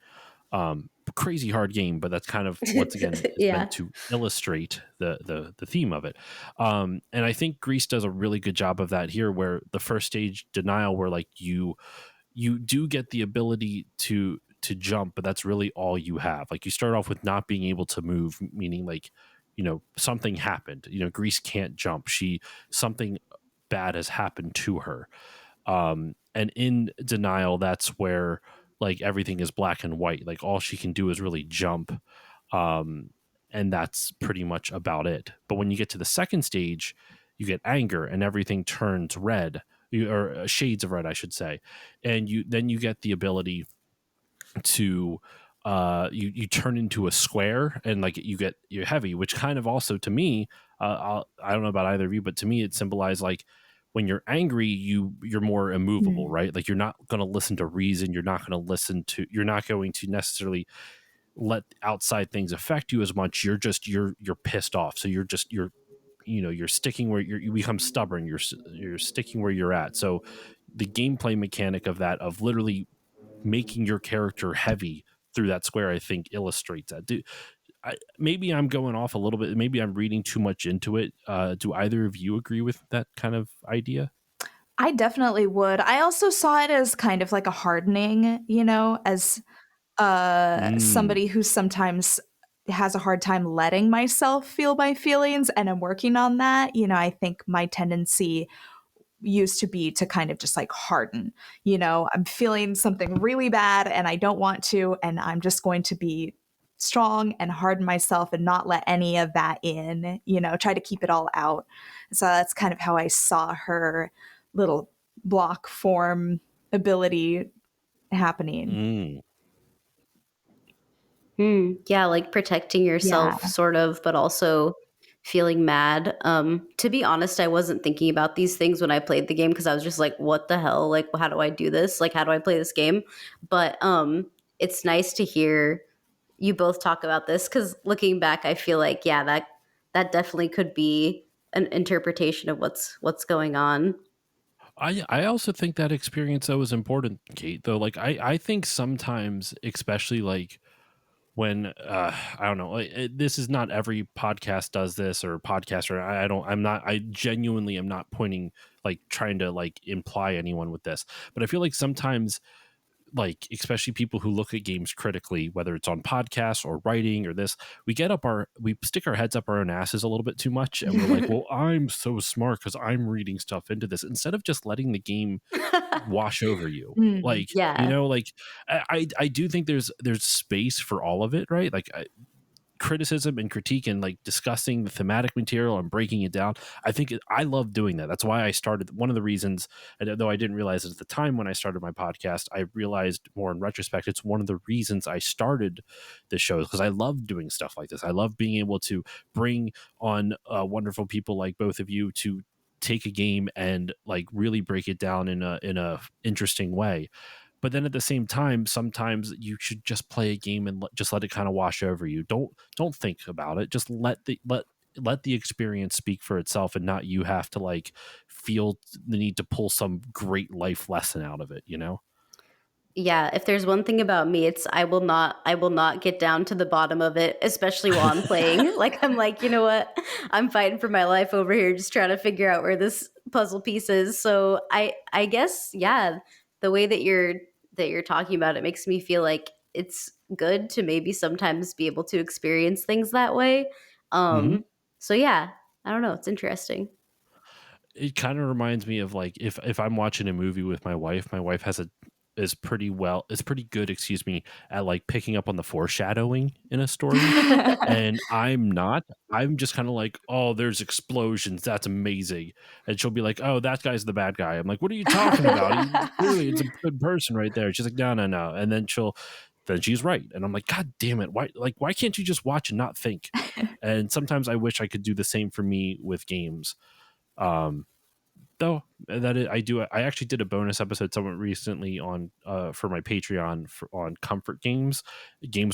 Crazy hard game, but that's kind of, once again, it's meant Yeah. to illustrate the theme of it. And I think Grease does a really good job of that here, where the first stage, denial, where, like, you do get the ability to jump, but that's really all you have. Like, you start off with not being able to move, meaning, like, something happened. Grease can't jump. Something bad has happened to her. And in denial, that's where, like, everything is black and white. Like, all she can do is really jump. Um, and that's pretty much about it. But when you get to the second stage, you get anger and everything turns red, or shades of red, I should say. And you get the ability to you turn into a square, and, like, you're heavy, which kind of also, to me, I don't know about either of you, but to me it symbolized, like, when you're angry, you're more immovable, Mm. right? Like, you're not going to listen to reason, you're not going to necessarily let outside things affect you as much. You're pissed off, so you're sticking where you become stubborn. You're sticking where you're at. So the gameplay mechanic of that, of literally making your character heavy through that square, I think illustrates that. Maybe I'm going off a little bit. Maybe I'm reading too much into it. Do either of you agree with that kind of idea? I definitely would. I also saw it as kind of like a hardening, as Mm, somebody who sometimes has a hard time letting myself feel my feelings, and I'm working on that. I think my tendency used to be to kind of just like harden. I'm feeling something really bad and I don't want to, and I'm just going to be strong and harden myself and not let any of that in, try to keep it all out. So that's kind of how I saw her little block form ability happening. mm. Yeah, like protecting Yeah. yourself sort of, but also feeling mad. To be honest, I wasn't thinking about these things when I played the game because I was just like, what the hell? Like, how do I do this? Like, how do I play this game? But it's nice to hear you both talk about this because looking back, I feel like, yeah, that definitely could be an interpretation of what's going on. I also think that experience though is important, Kate. Though, like I think sometimes, especially like when I don't know, this is not every podcast does this or podcaster. I don't. I'm not. I genuinely am not pointing like trying to like imply anyone with this, but I feel like sometimes like especially people who look at games critically, whether it's on podcasts or writing or this, we stick our heads up our own asses a little bit too much, and we're like, well, I'm so smart because I'm reading stuff into this instead of just letting the game wash over you. Mm. Like, Yeah. like I do think there's space for all of it, right? Like criticism and critique and like discussing the thematic material and breaking it down. I love doing that. That's why I started. One of the reasons, and though I didn't realize it at the time when I started my podcast, I realized more in retrospect, it's one of the reasons I started this show because I love doing stuff like this. I love being able to bring on wonderful people like both of you to take a game and like really break it down in a interesting way. But then at the same time, sometimes you should just play a game and just let it kind of wash over you. Don't think about it. Just let the experience speak for itself, and not you have to like feel the need to pull some great life lesson out of it. You know. Yeah, if there's one thing about me, it's I will not get down to the bottom of it, especially while I'm playing. Like I'm like, you know what? I'm fighting for my life over here just trying to figure out where this puzzle piece is. So I guess yeah, the way that you're talking about it makes me feel like it's good to maybe sometimes be able to experience things that way. Hmm. So yeah, I don't know, it's interesting. It kind of reminds me of like if I'm watching a movie with my wife has a is pretty good, excuse me, at like picking up on the foreshadowing in a story. And I'm not. I'm just kind of like, oh, there's explosions. That's amazing. And she'll be like, oh, that guy's the bad guy. I'm like, what are you talking about? Clearly, it's a good person right there. She's like, no, no, no. And then she's right. And I'm like, God damn it. Why can't you just watch and not think? And sometimes I wish I could do the same for me with games. Um, though I actually did a bonus episode somewhat recently on for my Patreon on comfort games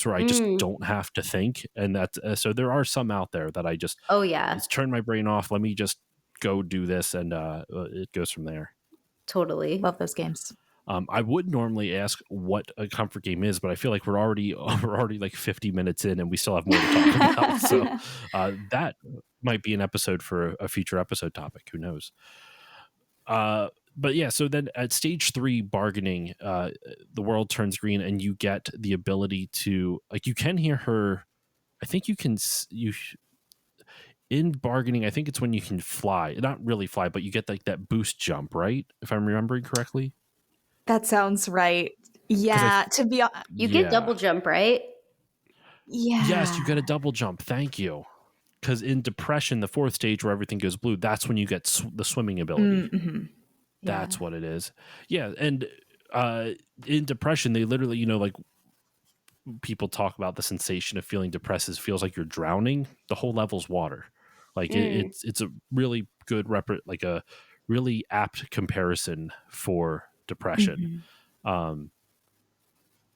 where I just Mm. don't have to think, and that's so there are some out there that I just Oh yeah, it's turn my brain off, let me just go do this, and it goes from there. totally. Love those games. I would normally ask what a comfort game is, but I feel like we're already we're already like 50 minutes in and we still have more to talk about, so that might be an episode for a future episode topic, who knows. But yeah, so then at stage 3 bargaining, the world turns green and you get the ability to like you can hear her. I think you can in bargaining. I think it's when you can fly, not really fly, but you get like that boost jump, right? If I'm remembering correctly, That sounds right. because Yeah, to be You get yeah, double jump, right? yes, you get a yeah. double jump. Thank you. Because in depression, the 4th stage where everything goes blue, that's when you get the swimming ability. Mm-hmm. That's Yeah. what it is. Yeah, and uh, in depression, they literally, like people talk about the sensation of feeling depressed as feels like you're drowning. The whole level's water. Like Mm. it's a really good like a really apt comparison for depression. Mm-hmm. Um,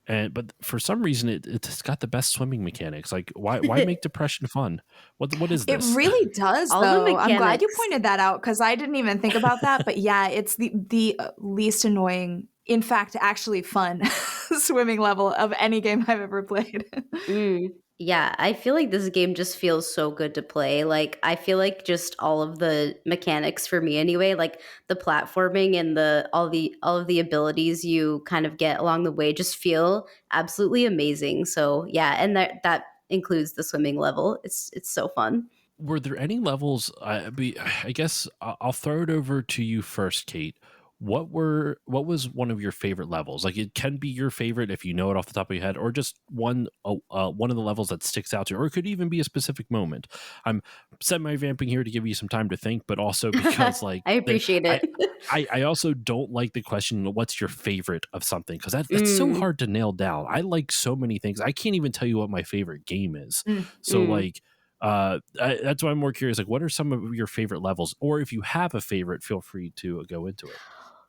and but for some reason it's got the best swimming mechanics. Like why make depression fun? What is It this? really does, All the though. I'm glad you mechanics. pointed that out because I didn't even think about that. But yeah, it's the least annoying, in fact, actually fun swimming level of any game I've ever played. Mm. Yeah, I feel like this game just feels so good to play. Like I feel like just all of the mechanics for me anyway, like the platforming and the all of the abilities you kind of get along the way just feel absolutely amazing. So, yeah, and that includes the swimming level. It's so fun. Were there any levels? I guess I'll throw it over to you first, Kate. What was one of your favorite levels? Like it can be your favorite if you know it off the top of your head, or just one of the levels that sticks out to you, or it could even be a specific moment. I'm semi vamping here to give you some time to think, but also because like I appreciate I. it. I also don't like the question, what's your favorite of something? Because that's so Mm, hard to nail down. I like so many things. I can't even tell you what my favorite game is. Mm. So mm. like That's why I'm more curious. Like, what are some of your favorite levels, or if you have a favorite, feel free to go into it.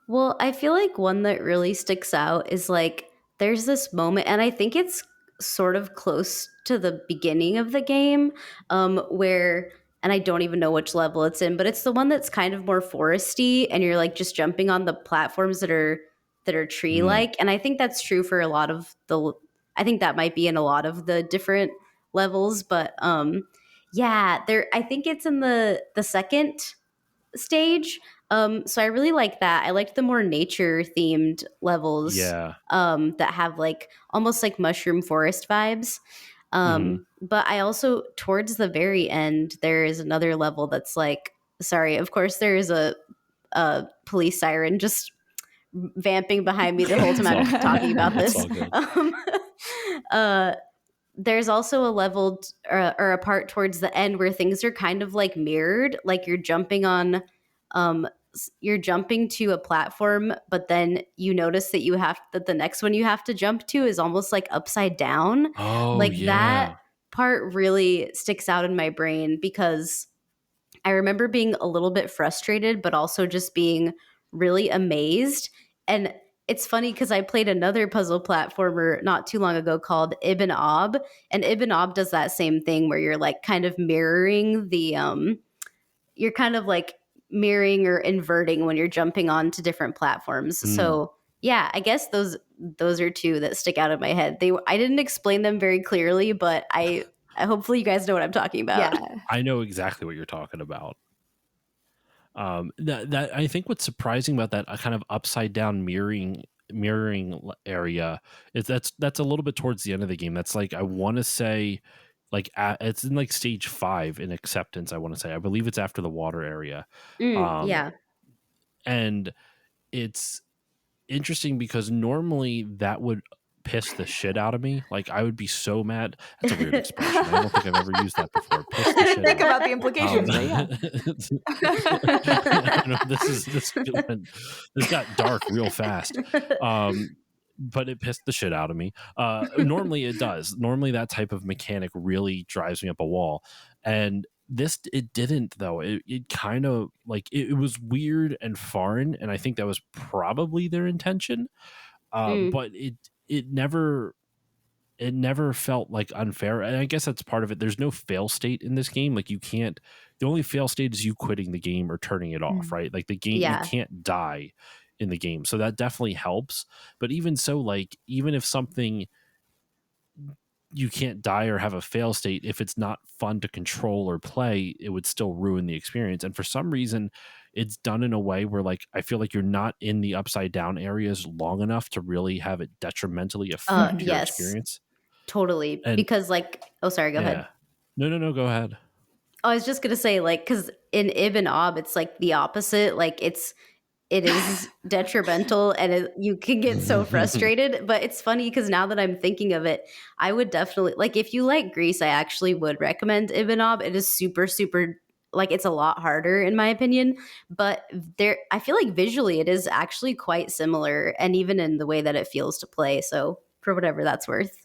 Well, I feel like one that really sticks out is like there's this moment, and I think it's sort of close to the beginning of the game, where, and I don't even know which level it's in, but it's the one that's kind of more foresty, and you're like just jumping on the platforms that are tree Mm, like, and I think that's true for a lot of the. I think that might be in a lot of the different levels, but yeah, there. I think it's in the second stage. So I really like that. I liked the more nature themed levels yeah. that have like almost like mushroom forest vibes. Hmm. But I also, towards the very end, there is another level that's like, sorry, of course, there is a police siren just vamping behind me the whole time It's all I'm talking about it's this. all good. Uh, there's also a level or a part towards the end where things are kind of like mirrored, like you're jumping on you're jumping to a platform, but then you notice that the next one you have to jump to is almost like upside down. Oh Like that yeah. part really sticks out in my brain because I remember being a little bit frustrated, but also just being really amazed. And it's funny because I played another puzzle platformer not too long ago called Ibn Ob, and Ibn Ob does that same thing where you're like kind of mirroring you're kind of like mirroring or inverting when you're jumping onto different platforms. Mm. So yeah, I guess those are two that stick out in my head. I didn't explain them very clearly, but I hopefully you guys know what I'm talking about. Yeah. I know exactly what you're talking about. That I think what's surprising about that kind of upside down area is that's a little bit towards the end of the game. That's like I want to say, like it's in like stage 5 in acceptance. I want to say I believe it's after the water area, um, Yeah. and it's interesting because normally that would piss the shit out of me. Like I would be so mad. That's a weird expression. I don't think I've ever used that before. Piss I the didn't shit think out. about the Um, implications, but yeah. I know this got dark real fast. But it pissed the shit out of me. Normally it does. Normally that type of mechanic really drives me up a wall. And this it didn't though. It kind of like it was weird and foreign, and I think that was probably their intention. Mm. But it never felt like unfair, and I guess that's part of it. There's no fail state in this game. Like you can't, the only fail state is you quitting the game or turning it off, Mm. right? Like the game, you Yeah. can't die in the game, so that definitely helps. But even so, like even if something, you can't die or have a fail state, if it's not fun to control or play, it would still ruin the experience. And for some reason it's done in a way where like I feel like you're not in the upside down areas long enough to really have it detrimentally affect your Yes, experience. totally. And Because like, oh, sorry, go ahead. yeah. No, go ahead. I was just gonna say like, because in Ibn Ob, it's like the opposite. Like it is detrimental, and you can get so frustrated. But it's funny because now that I'm thinking of it, I would definitely like if you like Grease, I actually would recommend Ibn Ob. It is super, super like it's a lot harder in my opinion, but there I feel like visually it is actually quite similar, and even in the way that it feels to play. So for whatever that's worth.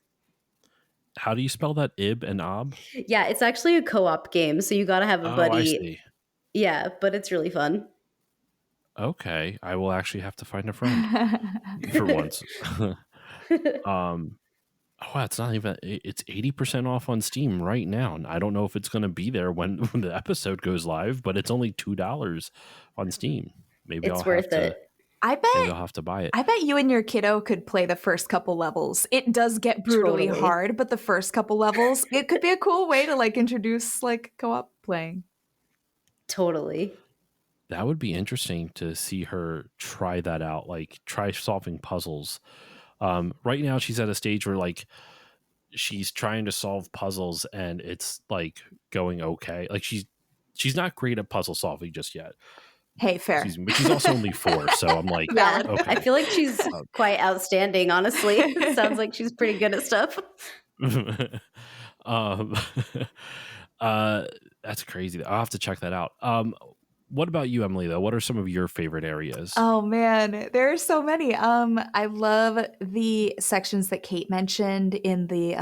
How do you spell that? Ib and Ob? Yeah, it's actually a co-op game, so you got to have a Oh, I buddy. see. Yeah, but it's really fun. Okay. I will actually have to find a friend for once. um oh, it's not even it's 80% off on Steam right now. And I don't know if it's gonna be there when the episode goes live, but it's only $2 on Steam. Maybe I'll It's have worth to it. I maybe bet I'll have to buy it. I bet you and your kiddo could play the first couple levels. It does get brutally Totally. hard, but the first couple levels, it could be a cool way to like introduce like co-op playing. Totally. That would be interesting to see her try that out, like try solving puzzles. Right now she's at a stage where like she's trying to solve puzzles and it's like going okay. Like she's not great at puzzle solving just yet. Hey, fair. Excuse me, but she's also only 4, so I'm like, Yeah, Valid. I okay. feel like she's quite outstanding, honestly. Sounds like she's pretty good at stuff. um, uh, that's crazy. I'll have to check that out. What about you, Emily, though? What are some of your favorite areas? Oh man, there are so many. I love the sections that Kate mentioned in the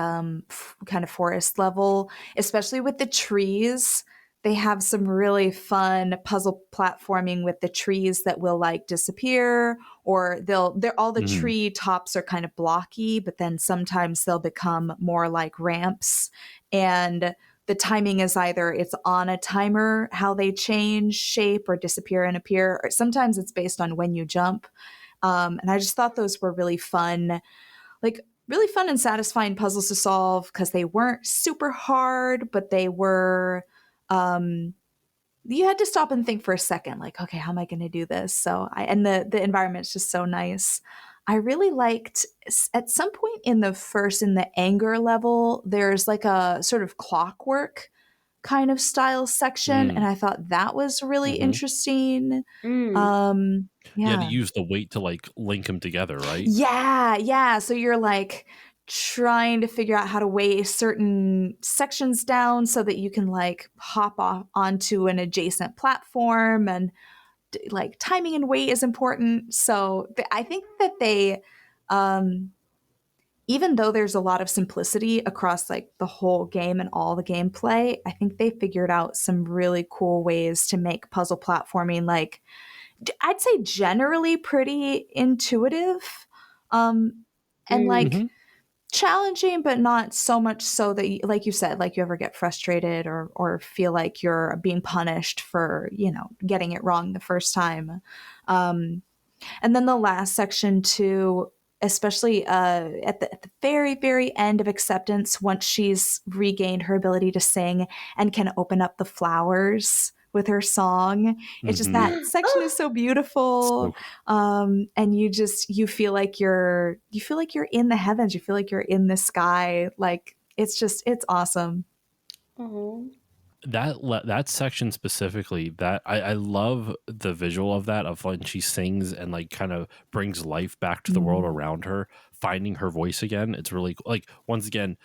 kind of forest level, especially with the trees. They have some really fun puzzle platforming with the trees that will like disappear, or they're all the Mhm. tree tops are kind of blocky, but then sometimes they'll become more like ramps. And the timing is either it's on a timer how they change shape or disappear and appear, or sometimes it's based on when you jump. And I just thought those were really fun, like really fun and satisfying puzzles to solve because they weren't super hard, but they were. Um, you had to stop and think for a second, like, okay, how am I going to do this? So I and the environment's just so nice. I really liked at some point in the anger level, there's like a sort of clockwork kind of style section, and Mm. I thought that was really Mhm. interesting. Mm. You had to Yeah. use the weight to, like, link them together, right? Yeah, yeah. So you're like trying to figure out how to weigh certain sections down so that you can like hop off onto an adjacent platform, and like timing and weight is important. So I think that they um even though there's a lot of simplicity across like the whole game and all the gameplay, I think they figured out some really cool ways to make puzzle platforming like I'd say generally pretty intuitive. Um and like Mhm. challenging, but not so much so that like you said, like you ever get frustrated or feel like you're being punished for, getting it wrong the first time. Um and then the last section too, especially at the very, very end of acceptance, once she's regained her ability to sing and can open up the flowers with her song. It's just Mhm. that section Oh, is so beautiful. So And you feel like you're in the heavens. You feel like you're in the sky. Like it's awesome. oh. that section specifically, that I love the visual of that, of when she sings and, like, kind of brings life back to the world Mm. around her, finding her voice again. It's really like, once again,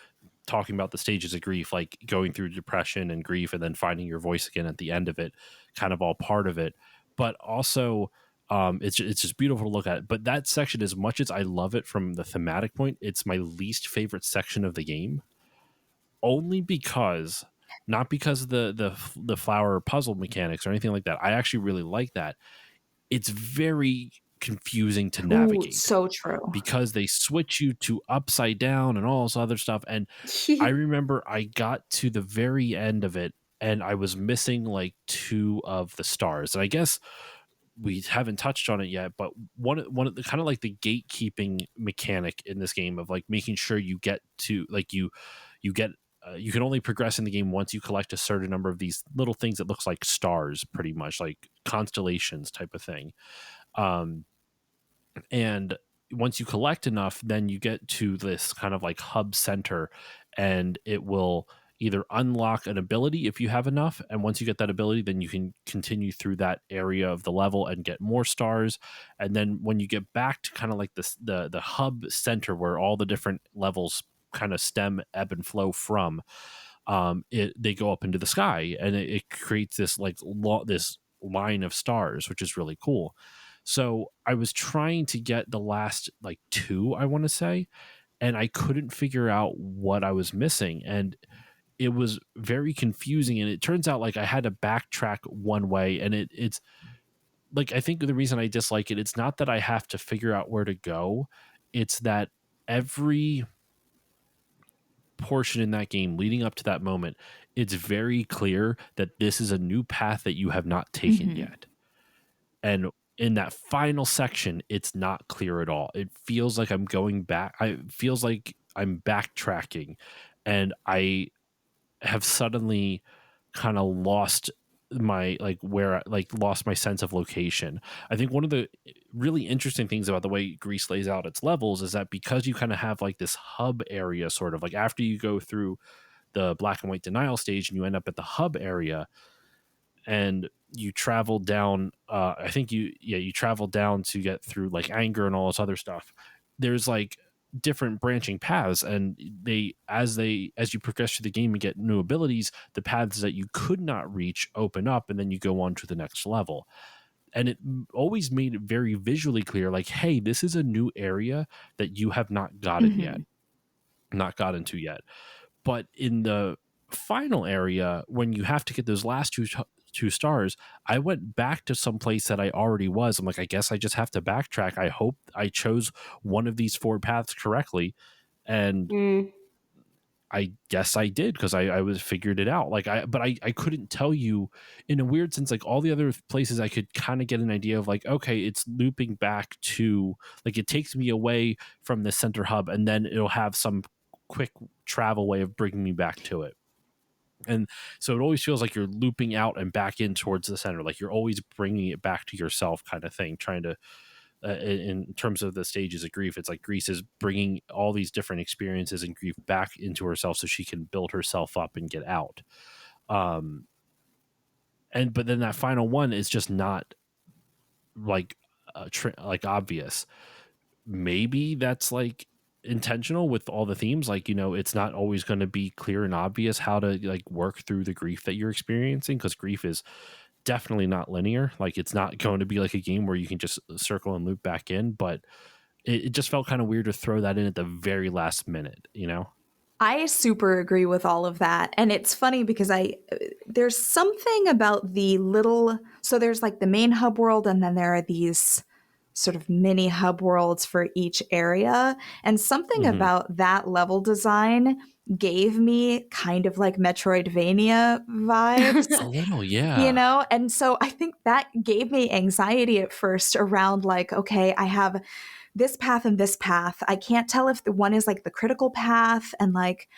talking about the stages of grief, like going through depression and grief and then finding your voice again at the end of it, kind of all part of it. But also, it's just beautiful to look at. But that section, as much as I love it from the thematic point, it's my least favorite section of the game, only because, not because of the flower puzzle mechanics or anything like that. I actually really like that. It's very confusing to Ooh, navigate so true. because they switch you to upside down and all this other stuff. And I remember I got to the very end of it and I was missing like two of the stars. And I guess we haven't touched on it yet, but one of the kind of like the gatekeeping mechanic in this game of like making sure you get to, like, you get you can only progress in the game once you collect a certain number of these little things that looks like stars, pretty much like constellations type of thing. Um, and once you collect enough, then you get to this kind of like hub center, and it will either unlock an ability if you have enough, and once you get that ability, then you can continue through that area of the level and get more stars. And then when you get back to kind of like this, the hub center where all the different levels kind of stem, ebb and flow from, they go up into the sky, and it creates this like this line of stars, which is really cool. So I was trying to get the last like two, I want to say, and I couldn't figure out what I was missing. And it was very confusing. And it turns out like I had to backtrack one way. And it's like, I think the reason I dislike it, it's not that I have to figure out where to go, it's that every portion in that game leading up to that moment, it's very clear that this is a new path that you have not taken Hmm. yet. And in that final section, it's not clear at all. It feels like I'm going back. It feels like I'm backtracking, and I have suddenly kind of lost my, like, where, like, lost my sense of location. I think one of the really interesting things about the way Greece lays out its levels is that because you kind of have like this hub area, sort of like after you go through the black and white denial stage and you end up at the hub area, and you travel down, I think you travel down to get through like anger and all this other stuff. There's like different branching paths, and as you progress through the game and get new abilities, the paths that you could not reach open up, and then you go on to the next level. And it always made it very visually clear, like, hey, this is a new area that you have Mhm. not gotten to yet. But in the final area, when you have to get those last two stars, I went back to some place that I already was. I'm like, I guess I just have to backtrack. I hope I chose one of these four paths correctly, and Mm. I guess I did, because I was figured it out. Like, I couldn't tell you, in a weird sense, like all the other places I could kind of get an idea of, like, okay, it's looping back to, like, it takes me away from the center hub, and then it'll have some quick travel way of bringing me back to it. And so it always feels like you're looping out and back in towards the center. Like you're always bringing it back to yourself, kind of thing, trying to, in terms of the stages of grief, it's like Gris is bringing all these different experiences and grief back into herself so she can build herself up and get out. But then that final one is just not like like obvious. Maybe that's like intentional with all the themes. Like, it's not always going to be clear and obvious how to like work through the grief that you're experiencing, because grief is definitely not linear. Like, it's not going to be like a game where you can just circle and loop back in, but it just felt kind of weird to throw that in at the very last minute. I super agree with all of that. And it's funny because there's something about so there's like the main hub world, and then there are these sort of mini hub worlds for each area. And something Hmm. about that level design gave me kind of like Metroidvania vibes. A little, yeah. And so I think that gave me anxiety at first around like, okay, I have this path and this path. I can't tell if the one is like the critical path, and like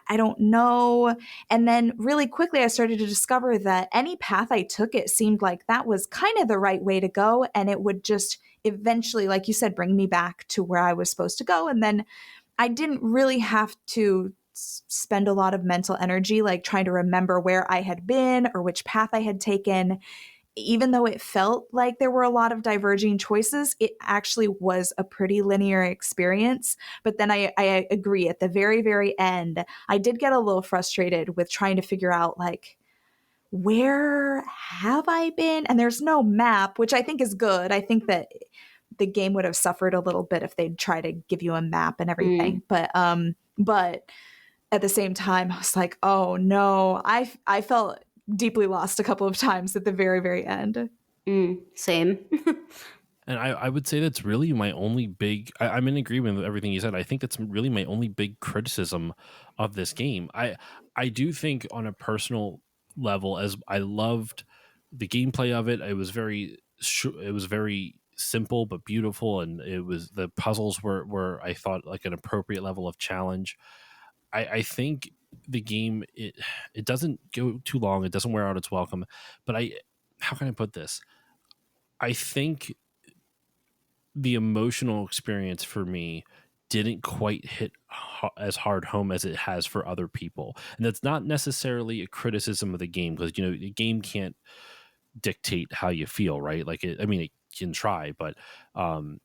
I don't know. And then really quickly I started to discover that any path I took, it seemed like that was kind of the right way to go, and it would just eventually, like you said, bring me back to where I was supposed to go. And then I didn't really have to spend a lot of mental energy like trying to remember where I had been or which path I had taken. Even though it felt like there were a lot of diverging choices, it actually was a pretty linear experience. But then I agree, at the very, very end, I did get a little frustrated with trying to figure out, like, where have I been? And there's no map, which I think is good. I think that the game would have suffered a little bit if they'd try to give you a map and Mm. everything. But at the same time, I was like, oh no, I felt deeply lost a couple of times at the very, very end. Mm. Same. And I would say that's really my only big. I'm in agreement with everything you said. I think that's really my only big criticism of this game. I do think, on a personal level, as I loved the gameplay of it, it was very simple but beautiful, and the puzzles were, I thought, like an appropriate level of challenge. I think the game, it doesn't go too long. It doesn't wear out its welcome. But how can I put this? I think the emotional experience for me didn't quite hit as hard home as it has for other people. And that's not necessarily a criticism of the game, because the game can't dictate how you feel, right? Like, I mean, it can try, but um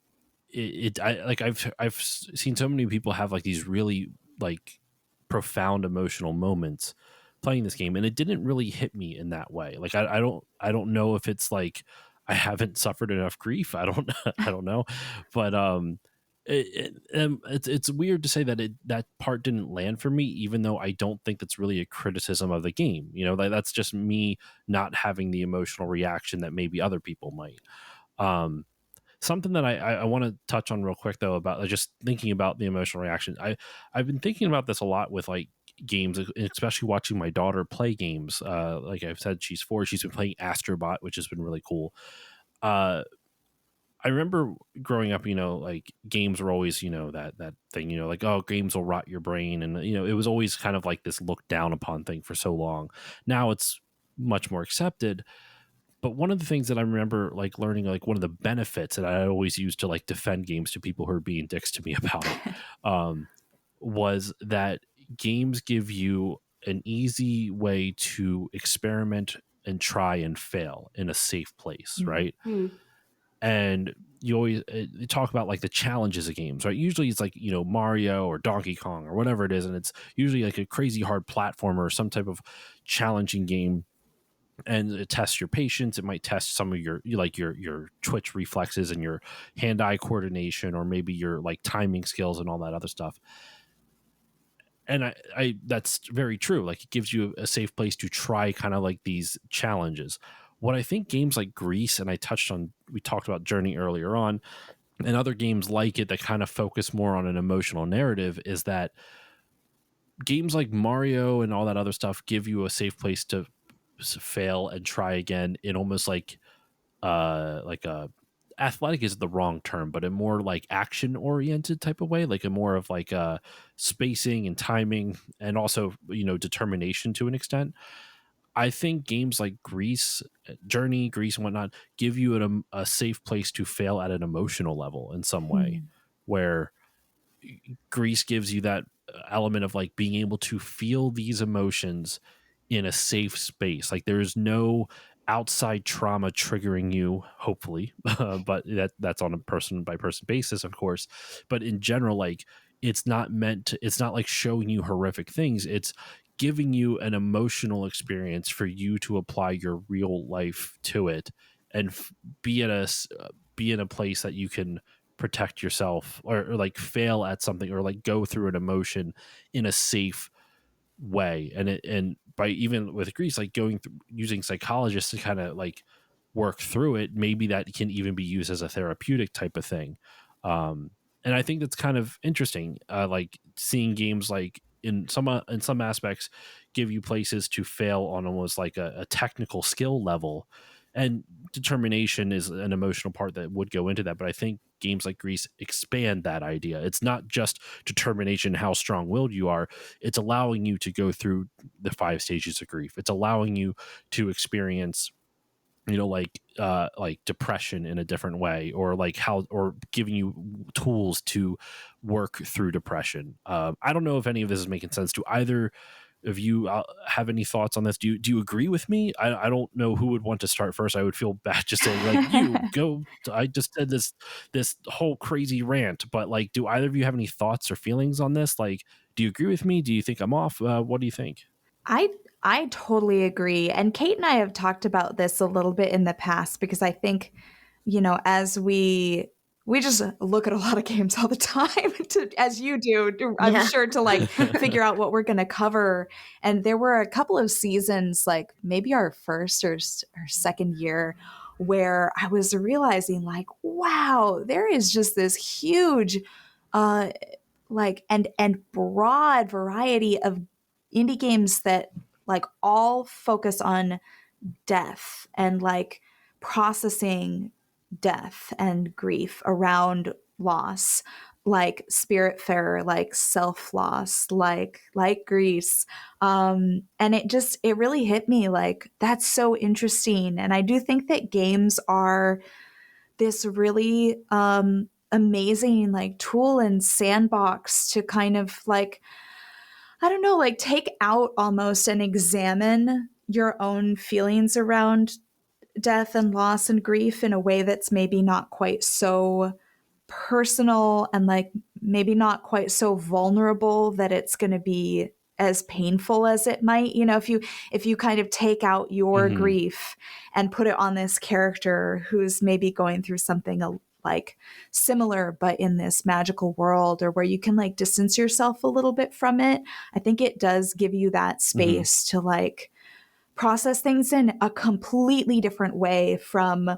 I've seen so many people have like these really like profound emotional moments playing this game, and it didn't really hit me in that way. Like, I don't know if it's like I haven't suffered enough grief. I don't I don't know, but it's weird to say that that part didn't land for me, even though I don't think that's really a criticism of the game. That's just me not having the emotional reaction that maybe other people might. Um, Something that I want to touch on real quick, though, about just thinking about the emotional reaction. I've been thinking about this a lot with like games, especially watching my daughter play games. Like I've said, she's 4. She's been playing Astrobot, which has been really cool. Uh, I remember growing up, like games were always, that thing, like, oh, games will rot your brain, and it was always kind of like this looked down upon thing for so long. Now it's much more accepted. But one of the things that I remember like learning, like one of the benefits that I always used to like defend games to people who are being dicks to me about it, um, was that games give you an easy way to experiment and try and fail in a safe place, Mm. right? Mm. And you always you talk about like the challenges of games, right? Usually it's like, Mario or Donkey Kong or whatever it is, and it's usually like a crazy hard platformer or some type of challenging game, and it tests your patience. It might test some of your twitch reflexes and your hand-eye coordination, or maybe your like timing skills and all that other stuff. And I that's very true. Like, it gives you a safe place to try kind of like these challenges. What I think games like Grease, and we talked about Journey earlier on, and other games like it that kind of focus more on an emotional narrative, is that games like Mario and all that other stuff give you a safe place to fail and try again, in almost like a athletic is the wrong term, but a more like action oriented type of way, like a more of like spacing and timing, and also determination to an extent. I think games like Grease and whatnot give you a safe place to fail at an emotional level in some way, Hmm. where Grease gives you that element of like being able to feel these emotions in a safe space. Like, there's no outside trauma triggering you, hopefully, but that's on a person by person basis, of course. But in general, like, it's not like showing you horrific things. It's giving you an emotional experience for you to apply your real life to it, and be in a place that you can protect yourself, or like fail at something, or like go through an emotion in a safe way. And by, even with Greece, like going through using psychologists to kind of like work through it, maybe that can even be used as a therapeutic type of thing. um and I think that's kind of interesting, like seeing games like in some aspects give you places to fail on almost like a technical skill level, and determination is an emotional part that would go into that. But I think games like Greece expand that idea. It's not just determination, how strong-willed you are. It's allowing you to go through the 5 stages of grief. It's allowing you to experience, like depression in a different way, or like how, or giving you tools to work through depression. I don't know if any of this is making sense to either of you. Have any thoughts on this? Do you agree with me? I don't know who would want to start first. I would feel bad just saying like, you go. I just said this whole crazy rant, but like, do either of you have any thoughts or feelings on this? Like, do you agree with me? Do you think I'm off? What do you think? I I totally agree. And Kate and I have talked about this a little bit in the past because I think, as we just look at a lot of games all the time as you do, I'm Yeah. sure, to like figure out what we're going to cover. And there were a couple of seasons, like maybe our first or second year, where I was realizing like, wow, there is just this huge uh like and broad variety of indie games that like all focus on death and like processing death and grief around loss, like Spiritfarer, like Self Loss, like Grease. And it really hit me like that's so interesting. And I do think that games are this really amazing like tool and sandbox to kind of like, I don't know, like take out almost and examine your own feelings around death and loss and grief in a way that's maybe not quite so personal and like maybe not quite so vulnerable that it's going to be as painful as it might, if you kind of take out your Hmm. grief and put it on this character who's maybe going through something like similar but in this magical world, or where you can like distance yourself a little bit from it. I think it does give you that Hmm. space to like process things in a completely different way from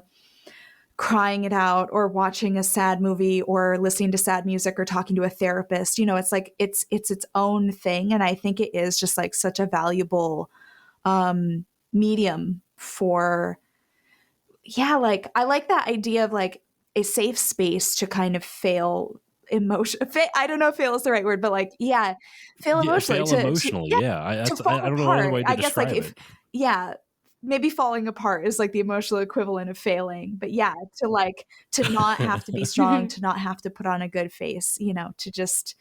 crying it out or watching a sad movie or listening to sad music or talking to a therapist. It's like it's its own thing, and I think it is just like such a valuable medium for, yeah, like I like that idea of like a safe space to kind of fail emotion. I don't know if fail is the right word, but like, yeah, fail Yeah, emotionally fail to emotionally. yeah, Yeah, to I fall don't know another apart. way to I guess like describe if, it. yeah, maybe falling apart is like the emotional equivalent of failing. But yeah, to like to not have to be strong, to not have to put on a good face, to just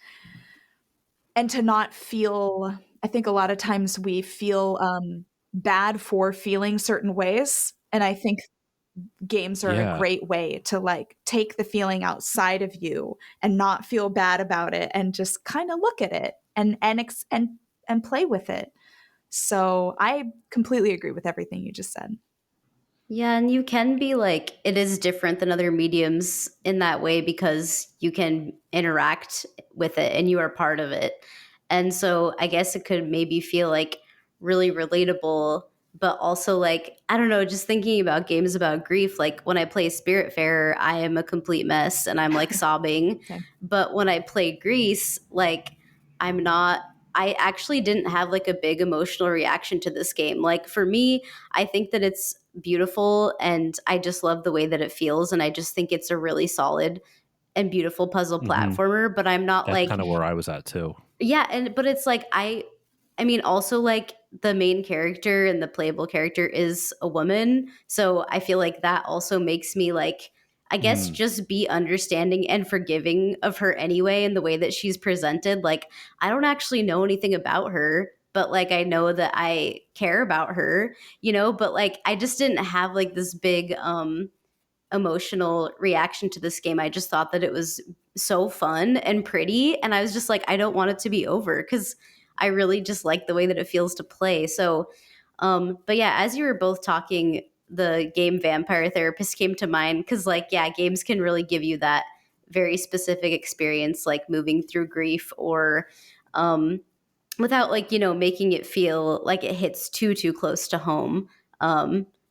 and to not feel. I think a lot of times we feel bad for feeling certain ways, and I think games are a Yeah. great way to like take the feeling outside of you and not feel bad about it and just kind of look at it and play with it. So I completely agree with everything you just said. Yeah, and you can be like, it is different than other mediums in that way because you can interact with it and you are part of it. And so I guess it could maybe feel like really relatable, but also like, I don't know, just thinking about games about grief, like when I play Spiritfarer, I am a complete mess and I'm like sobbing. Same. But when I play Grease, like I'm not, I actually didn't have like a big emotional reaction to this game. Like for me, I think that it's beautiful and I just love the way that it feels. And I just think it's a really solid and beautiful puzzle Hmm. platformer. But I'm not That's like, kind of where I was at too. yeah, but it's like I mean also like the main character and the playable character is a woman, so I feel like that also makes me like I guess Mm. just be understanding and forgiving of her anyway in the way that she's presented. Like I don't actually know anything about her, but like I know that I care about her, but like I just didn't have like this big emotional reaction to this game. I just thought that it was so fun and pretty. And I was just like, I don't want it to be over because I really just like the way that it feels to play. So, but yeah, as you were both talking, the game Vampire Therapist came to mind because, like, yeah, games can really give you that very specific experience, like moving through grief or, without like making it feel like it hits too close to home.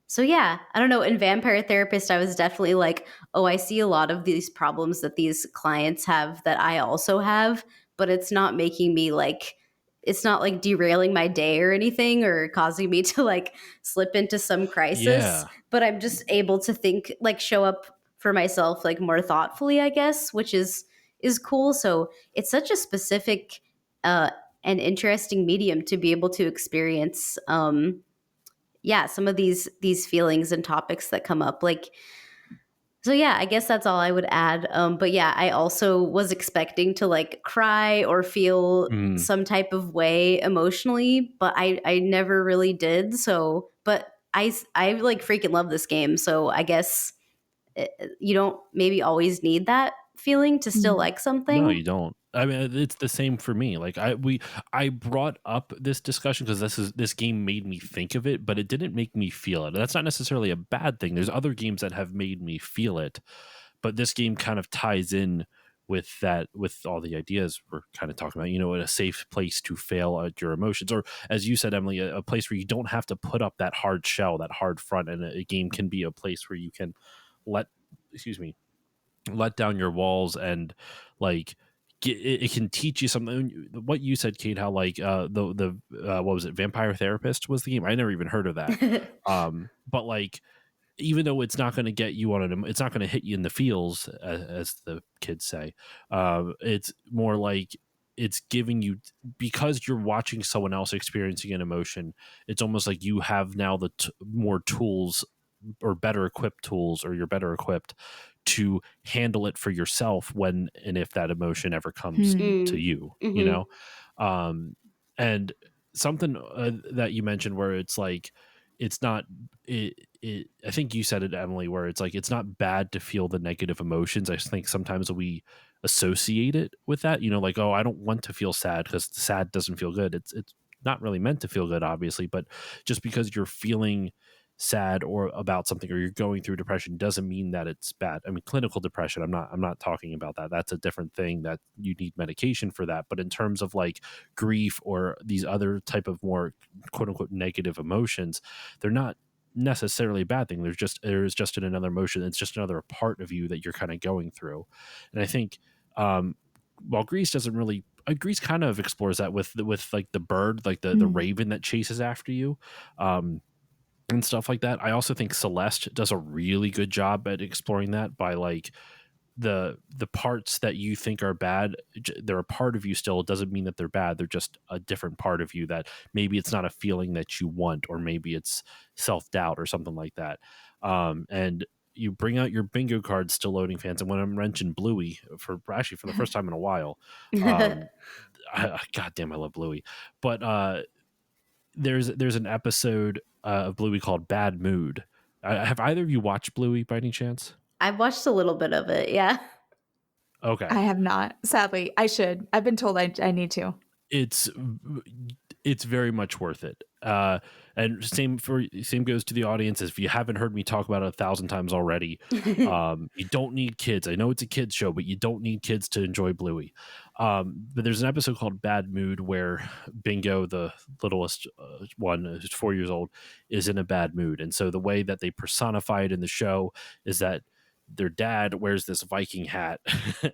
So yeah, I don't know, in Vampire Therapist I was definitely like, oh, I see a lot of these problems that these clients have that I also have, but it's not making me like, it's not like derailing my day or anything or causing me to like slip into some crisis, Yeah. but I'm just able to think, like, show up for myself like more thoughtfully, I guess, which is cool. So it's such a specific uh an interesting medium to be able to experience yeah, some of these feelings and topics that come up. Like, so yeah, I guess that's all I would add. But yeah, I also was expecting to like cry or feel Mm. some type of way emotionally, but I never really did. So but I like freaking love this game, so I guess you don't maybe always need that feeling to still Mm. like No, something. you don't. I mean, it's the same for me. Like I brought up this discussion because this game made me think of it, but it didn't make me feel it. That's not necessarily a bad thing. There's other games that have made me feel it, but this game kind of ties in with that, with all the ideas we're kind of talking about. A safe place to fail at your emotions, or as you said, Emily, a place where you don't have to put up that hard shell, that hard front, and a game can be a place where you can let, excuse me, let down your walls and like it can teach you something. What you said, Kate, how like the what was it, Vampire Therapist was the game. I never even heard of that. But like, even though it's not going to get you on it's not going to hit you in the feels, as the kids say. It's more like it's giving you, because you're watching someone else experiencing an emotion. It's almost like you have now the more tools, or better equipped tools, or you're better equipped to handle it for yourself when and if that emotion ever comes Hmm. to Mm. you. Hmm. Um, and something that you mentioned where it's like it's not I think you said it, Emily, where it's like it's not bad to feel the negative emotions. I just think sometimes we associate it with that, like, oh, I don't want to feel sad because sad doesn't feel good. It's not really meant to feel good, obviously, but just because you're feeling sad or about something, or you're going through depression, doesn't mean that it's bad. I mean, clinical depression, I'm not talking about that. That's a different thing, that you need medication for that. But in terms of like grief or these other type of more quote unquote negative emotions, they're not necessarily a bad thing. There's just another emotion. It's just another part of you that you're kind of going through. And I think while Greece doesn't really, Greece kind of explores that with like the bird, like the Hmm. raven that chases after you. And stuff like that. I also think Celeste does a really good job at exploring that by like the parts that you think are bad, they're a part of you still. It doesn't mean that they're bad. They're just a different part of you that maybe it's not a feeling that you want, or maybe it's self-doubt or something like that. And you bring out your bingo cards, still loading, fans. And when I'm wrenching Bluey for the first time in a while, um, God damn, I love Bluey. But there's an episode of Bluey called Bad Mood, Have either of you watched Bluey by any chance? I've watched a little bit of it. Yeah. Okay. I have not. Sadly, I should. I've been told I need to. It's very much worth it. And same goes to the audience. If you haven't heard me talk about it 1,000 times already, you don't need kids. I know it's a kids show, but you don't need kids to enjoy Bluey. But there's an episode called Bad Mood where Bingo, the littlest one, who's 4 years old, is in a bad mood. And so the way that they personify it in the show is that their dad wears this Viking hat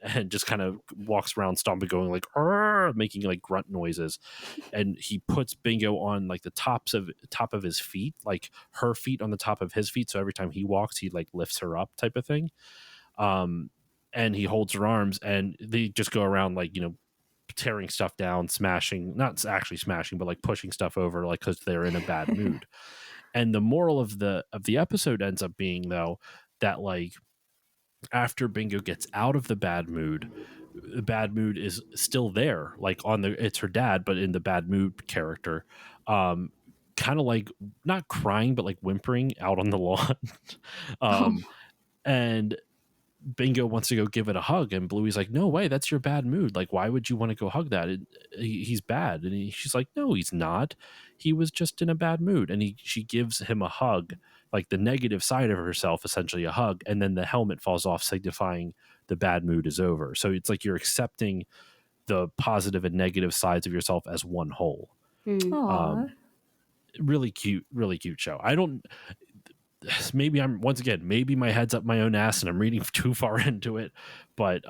and just kind of walks around stomping, going like, "Arr!" Making like grunt noises. And he puts Bingo on like the top of his feet, like her feet on the top of his feet. So every time he walks, he like lifts her up, type of thing. And he holds her arms, and they just go around like, tearing stuff down, smashing, not actually smashing, but like pushing stuff over, like, because they're in a bad mood. And the moral of the episode ends up being, though, that like after Bingo gets out of the bad mood is still there, like it's her dad, but in the bad mood character, kind of like not crying, but like whimpering out on the lawn. Oh, um, and Bingo wants to go give it a hug, and Bluey's like, "No way, that's your bad mood. Like, why would you want to go hug that? He's bad." And she's like, "No, he's not. He was just in a bad mood." And she gives him a hug, like the negative side of herself, essentially a hug, and then the helmet falls off, signifying the bad mood is over. So it's like you're accepting the positive and negative sides of yourself as one whole. aw. Really cute show. I don't. Maybe I'm once again, maybe my head's up my own ass and I'm reading too far into it, but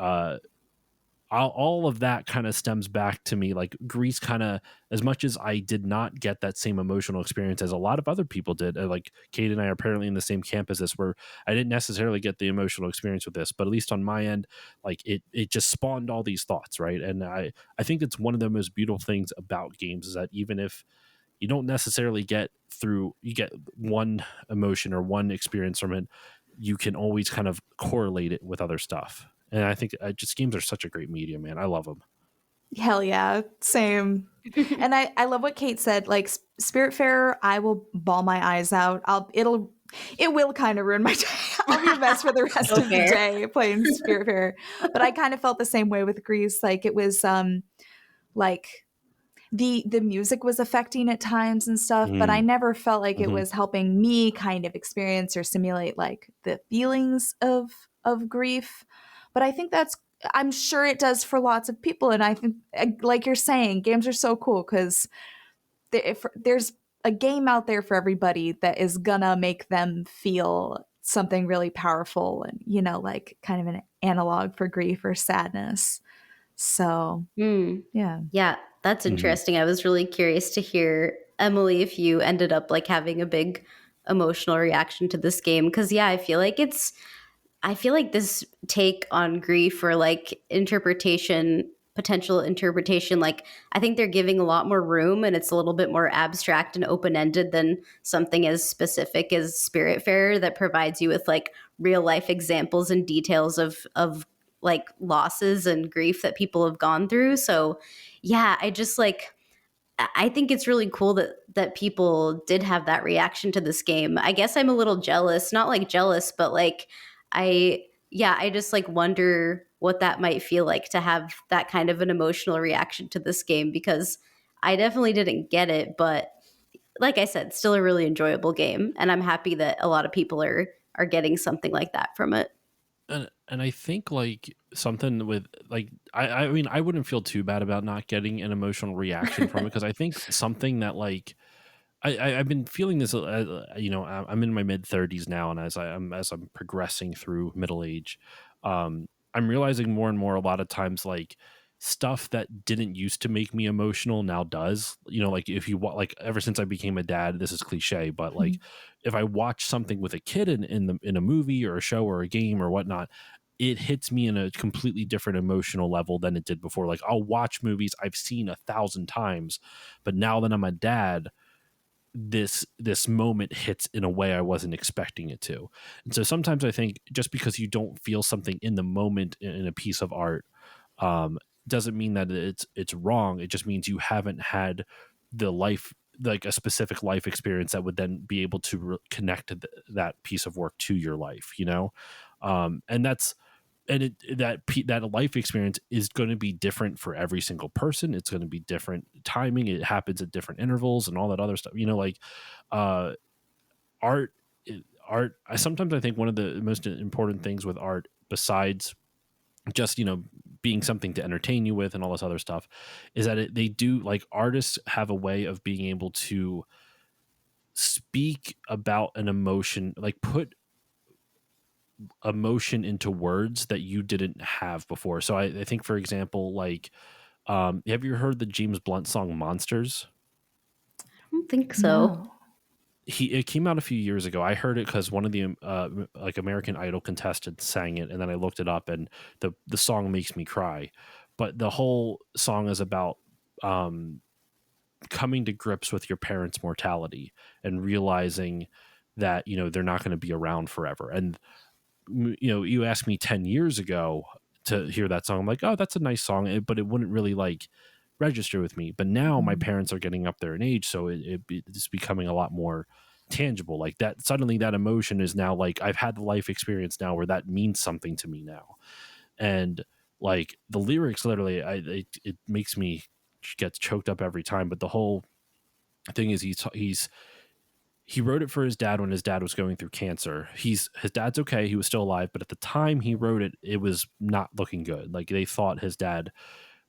all of that kind of stems back to me. Like Grease, kind of, as much as I did not get that same emotional experience as a lot of other people did, like Kate and I are apparently in the same camp as this, where I didn't necessarily get the emotional experience with this, but at least on my end, like it just spawned all these thoughts, right? And I think it's one of the most beautiful things about games is that even if you don't necessarily you get one emotion or one experience from it, you can always kind of correlate it with other stuff. And I think just games are such a great medium, man. I love them. Hell yeah, same. And I love what Kate said. Like Spiritfarer, I will bawl my eyes out. It will kind of ruin my day. I'll be a mess for the rest of the day playing Spiritfarer. But I kind of felt the same way with Grease. Like it was like the music was affecting at times and stuff, but I never felt like it was helping me kind of experience or simulate like the feelings of grief. But I think I'm sure it does for lots of people. And I think, like you're saying, games are so cool because there's a game out there for everybody that is gonna make them feel something really powerful and, like kind of an analog for grief or sadness. So, yeah. Yeah, that's interesting. I was really curious to hear, Emily, if you ended up like having a big emotional reaction to this game. Because, yeah, I feel like this take on grief or like potential interpretation, like I think they're giving a lot more room and it's a little bit more abstract and open-ended than something as specific as Spiritfarer that provides you with like real life examples and details of like losses and grief that people have gone through. So yeah, I think it's really cool that people did have that reaction to this game. I guess I'm a little jealous, not like jealous, but like I just like wonder what that might feel like to have that kind of an emotional reaction to this game, because I definitely didn't get it, but like I said, still a really enjoyable game, and I'm happy that a lot of people are getting something like that from it. And I think like something with like I mean I wouldn't feel too bad about not getting an emotional reaction from it, because I think something that like I've been feeling this. I'm in my mid-30s now, and as I'm progressing through middle age, I'm realizing more and more a lot of times like stuff that didn't used to make me emotional now does. Like if you like ever since I became a dad, this is cliche, but like if I watch something with a kid in a movie or a show or a game or whatnot, it hits me in a completely different emotional level than it did before. Like I'll watch movies I've seen 1,000 times, but now that I'm a dad, this moment hits in a way I wasn't expecting it to. And so sometimes I think just because you don't feel something in the moment in a piece of art, doesn't mean that it's wrong. It just means you haven't had the life like a specific life experience that would then be able to connect to that piece of work to your life, you know. And that's and that life experience is going to be different for every single person. It's going to be different timing. It happens at different intervals and all that other stuff, you know. Like uh art art, I sometimes I think one of the most important things with art, besides just, you know, being something to entertain you with and all this other stuff, is that they do, like, artists have a way of being able to speak about an emotion, like put emotion into words that you didn't have before. So I think, for example, like, have you heard the James Blunt song Monsters? I don't think so. No. It came out a few years ago. I heard it because one of the like American Idol contestants sang it, and then I looked it up, and the song makes me cry. But the whole song is about um, coming to grips with your parents' mortality and realizing that, you know, they're not going to be around forever. And you know, you asked me 10 years ago to hear that song, I'm like, oh, that's a nice song, but it wouldn't really like register with me. But now my Mhm. parents are getting up there in age, so it's becoming a lot more tangible. Like that, suddenly that emotion is now like, I've had the life experience now where that means something to me now. And like the lyrics, literally, it makes me get choked up every time. But the whole thing is, he wrote it for his dad when his dad was going through cancer. His dad's okay, he was still alive, but at the time he wrote it, it was not looking good. Like, they thought his dad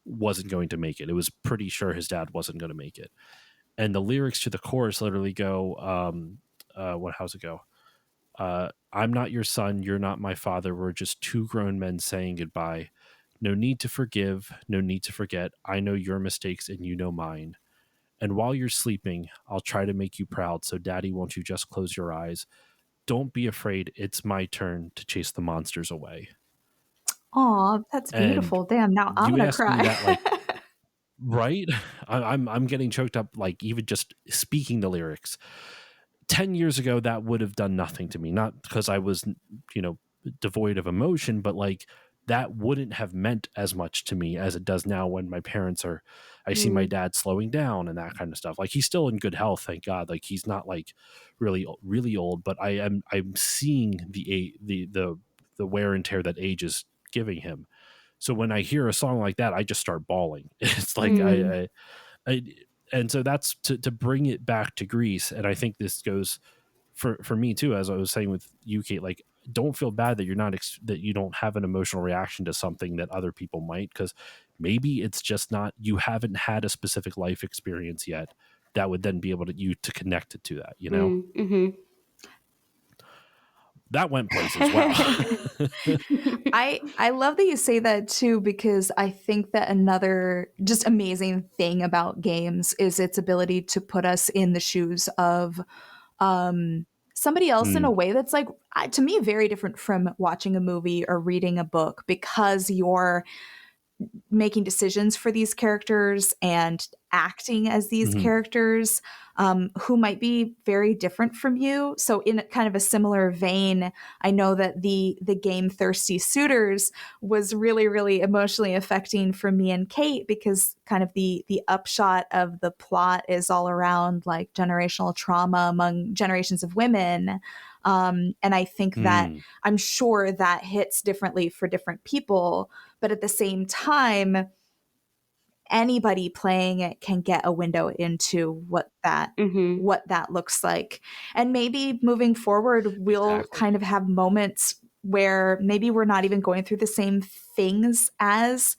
wasn't going to make it. It was pretty sure his dad wasn't going to make it. And the lyrics to the chorus literally go, how's it go? I'm not your son, you're not my father. We're just two grown men saying goodbye. No need to forgive, no need to forget. I know your mistakes and you know mine. And while you're sleeping, I'll try to make you proud. So, daddy, won't you just close your eyes? Don't be afraid. It's my turn to chase the monsters away. Aw, that's And beautiful. Damn, now I'm you gonna asked me cry. that, like, right? I'm getting choked up, like, even just speaking the lyrics. 10 years ago, that would have done nothing to me. Not because I was, you know, devoid of emotion, but like that wouldn't have meant as much to me as it does now when my parents are, I see my Mm, dad slowing down and that kind of stuff. Like, he's still in good health, thank God. Like, he's not like really old, but I'm seeing the wear and tear that age is giving him. So when I hear a song like that, I just start bawling. It's like mm, I and so that's to bring it back to Greece. And I think this goes for me too, as I was saying with you, Kate. Like, don't feel bad that you're not that you don't have an emotional reaction to something that other people might, because maybe it's just not, you haven't had a specific life experience yet that would then be able to you to connect it to that, you know. mhm. That went places. Wow. I love that you say that too, because I think that another just amazing thing about games is its ability to put us in the shoes of somebody else in a Mm, way that's like, to me, very different from watching a movie or reading a book, because you're making decisions for these characters and acting as these mhm, characters, who might be very different from you. So in kind of a similar vein, I know that the game Thirsty Suitors was really emotionally affecting for me and Kate, because kind of the upshot of the plot is all around like generational trauma among generations of women. And I think that mm, I'm sure that hits differently for different people, but at the same time, anybody playing it can get a window into Mhm. what that looks like. And maybe moving forward, we'll exactly. kind of have moments where maybe we're not even going through the same things as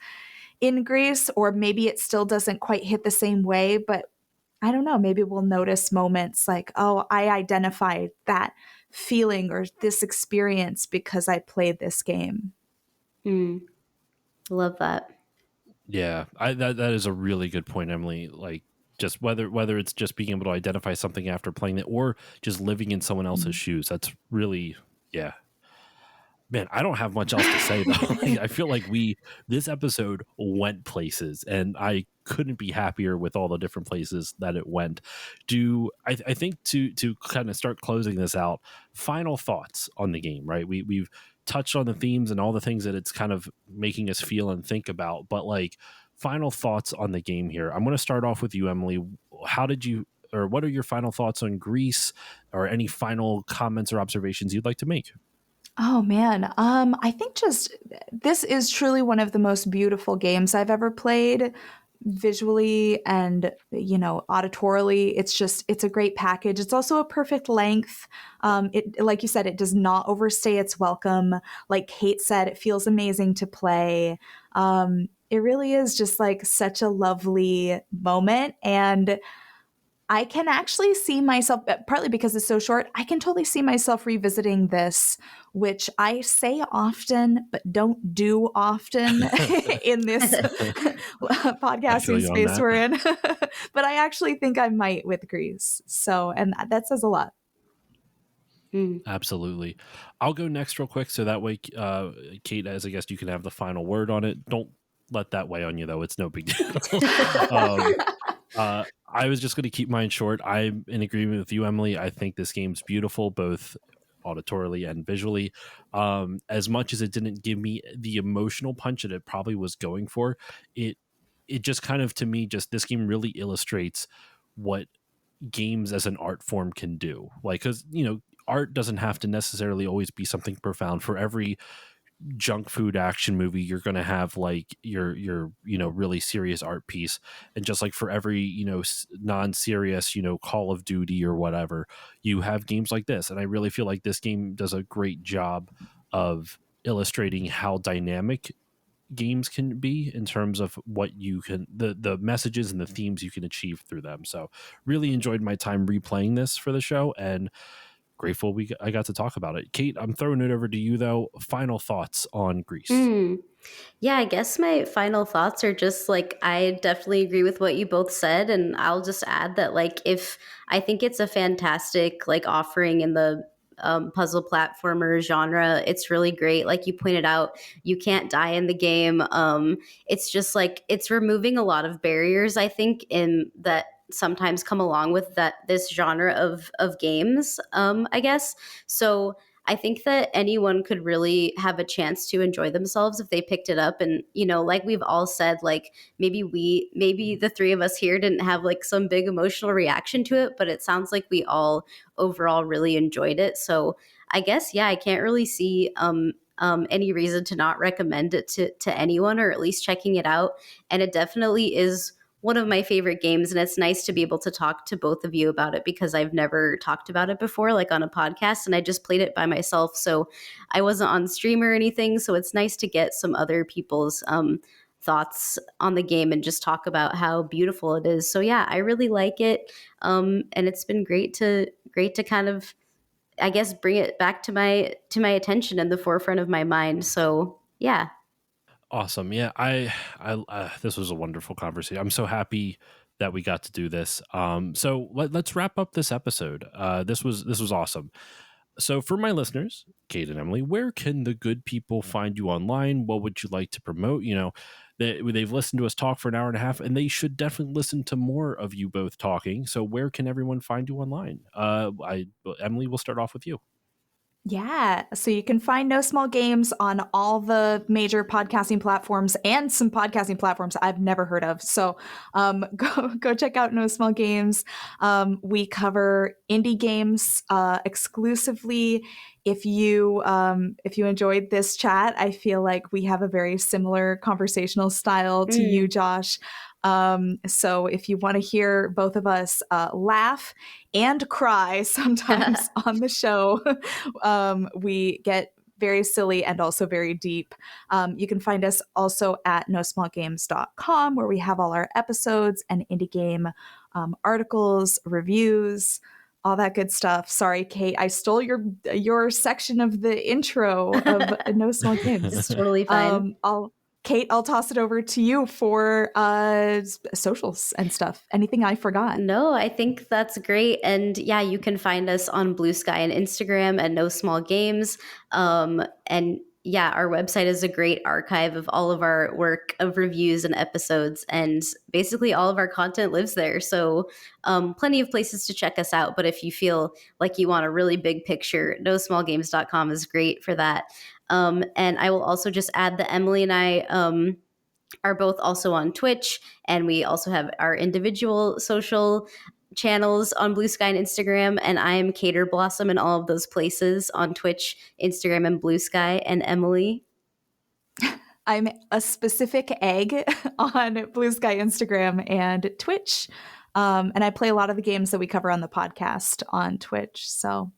in Greece, or maybe it still doesn't quite hit the same way, but I don't know, maybe we'll notice moments like, oh, I identified that feeling or this experience because I played this game. Mm. Love that. Yeah, that is a really good point, Emily. Like, just whether it's just being able to identify something after playing it, or just living in someone else's shoes. That's really, yeah. Man, I don't have much else to say though. Like, I feel like this episode went places, and I couldn't be happier with all the different places that it went. I think to kind of start closing this out, final thoughts on the game, right? We've touched on the themes and all the things that it's kind of making us feel and think about, but like, final thoughts on the game here. I'm going to start off with you, Emily. How did you or what are your final thoughts on Greece, or any final comments or observations you'd like to make? Oh man, I think just this is truly one of the most beautiful games I've ever played, visually and auditorily. It's a great package. It's also a perfect length. It, like you said, it does not overstay its welcome. Like Kate said, it feels amazing to play. It really is just like such a lovely moment, and I can actually see myself, partly because it's so short, I can totally see myself revisiting this, which I say often, but don't do often in this I feel podcasting you on space that. we're in. But I actually think I might with Grease. So, and that says a lot. Mm. Absolutely. I'll go next real quick, so that way, Kate, as a guest, you can have the final word on it. Don't let that weigh on you, though. It's no big deal. um, I was just going to keep mine short. I'm in agreement with you, Emily. I think this game's beautiful, both auditorily and visually. As much as it didn't give me the emotional punch that it probably was going for, it it just kind of, to me, just this game really illustrates what games as an art form can do. Like, because art doesn't have to necessarily always be something profound. For every junk food action movie, you're going to have like your really serious art piece, and just like for every non-serious Call of Duty or whatever, you have games like this. And I really feel like this game does a great job of illustrating how dynamic games can be in terms of what you can, the messages and the themes you can achieve through them. So really enjoyed my time replaying this for the show, and grateful I got to talk about it. Kate, I'm throwing it over to you though. Final thoughts on Greece? Mm. Yeah, I guess my final thoughts are just like, I definitely agree with what you both said. And I'll just add that, like, if I think it's a fantastic, like, offering in the puzzle platformer genre. It's really great. Like you pointed out, you can't die in the game. It's just like, it's removing a lot of barriers, I think, in that sometimes come along with this genre of games, I guess. So I think that anyone could really have a chance to enjoy themselves if they picked it up. And, like we've all said, like maybe the three of us here didn't have like some big emotional reaction to it, but it sounds like we all overall really enjoyed it. So I guess, yeah, I can't really see any reason to not recommend it to anyone, or at least checking it out. And it definitely is one of my favorite games, and it's nice to be able to talk to both of you about it, because I've never talked about it before, like on a podcast, and I just played it by myself, so I wasn't on stream or anything. So it's nice to get some other people's thoughts on the game and just talk about how beautiful it is. So yeah, I really like it, and it's been great to kind of, I guess, bring it back to my attention and the forefront of my mind. So yeah. Awesome. Yeah, this was a wonderful conversation. I'm so happy that we got to do this. So let's wrap up this episode. This was awesome. So for my listeners, Kate and Emily, where can the good people find you online? What would you like to promote? They've listened to us talk for an hour and a half, and they should definitely listen to more of you both talking. So where can everyone find you online? Emily, we'll start off with you. Yeah, so you can find No Small Games on all the major podcasting platforms and some podcasting platforms I've never heard of. So go check out No Small Games. We cover indie games exclusively. If you enjoyed this chat, I feel like we have a very similar conversational style to you, Mm. Josh. So if you want to hear both of us laugh and cry sometimes on the show, we get very silly and also very deep. You can find us also at nosmallgames.com, where we have all our episodes and indie game articles, reviews, all that good stuff. Sorry, Kate, I stole your section of the intro of No Small Games. It's totally fine. I'll toss it over to you for socials and stuff. Anything I forgot? No, I think that's great. And yeah, you can find us on Blue Sky and Instagram at No Small Games. And yeah, our website is a great archive of all of our work, of reviews and episodes. And basically all of our content lives there. So plenty of places to check us out. But if you feel like you want a really big picture, nosmallgames.com is great for that. And I will also just add that Emily and I are both also on Twitch, and we also have our individual social channels on Blue Sky and Instagram, and I am Cater Blossom in all of those places on Twitch, Instagram, and Blue Sky. And Emily? I'm a specific egg on Blue Sky, Instagram, and Twitch. And I play a lot of the games that we cover on the podcast on Twitch. So,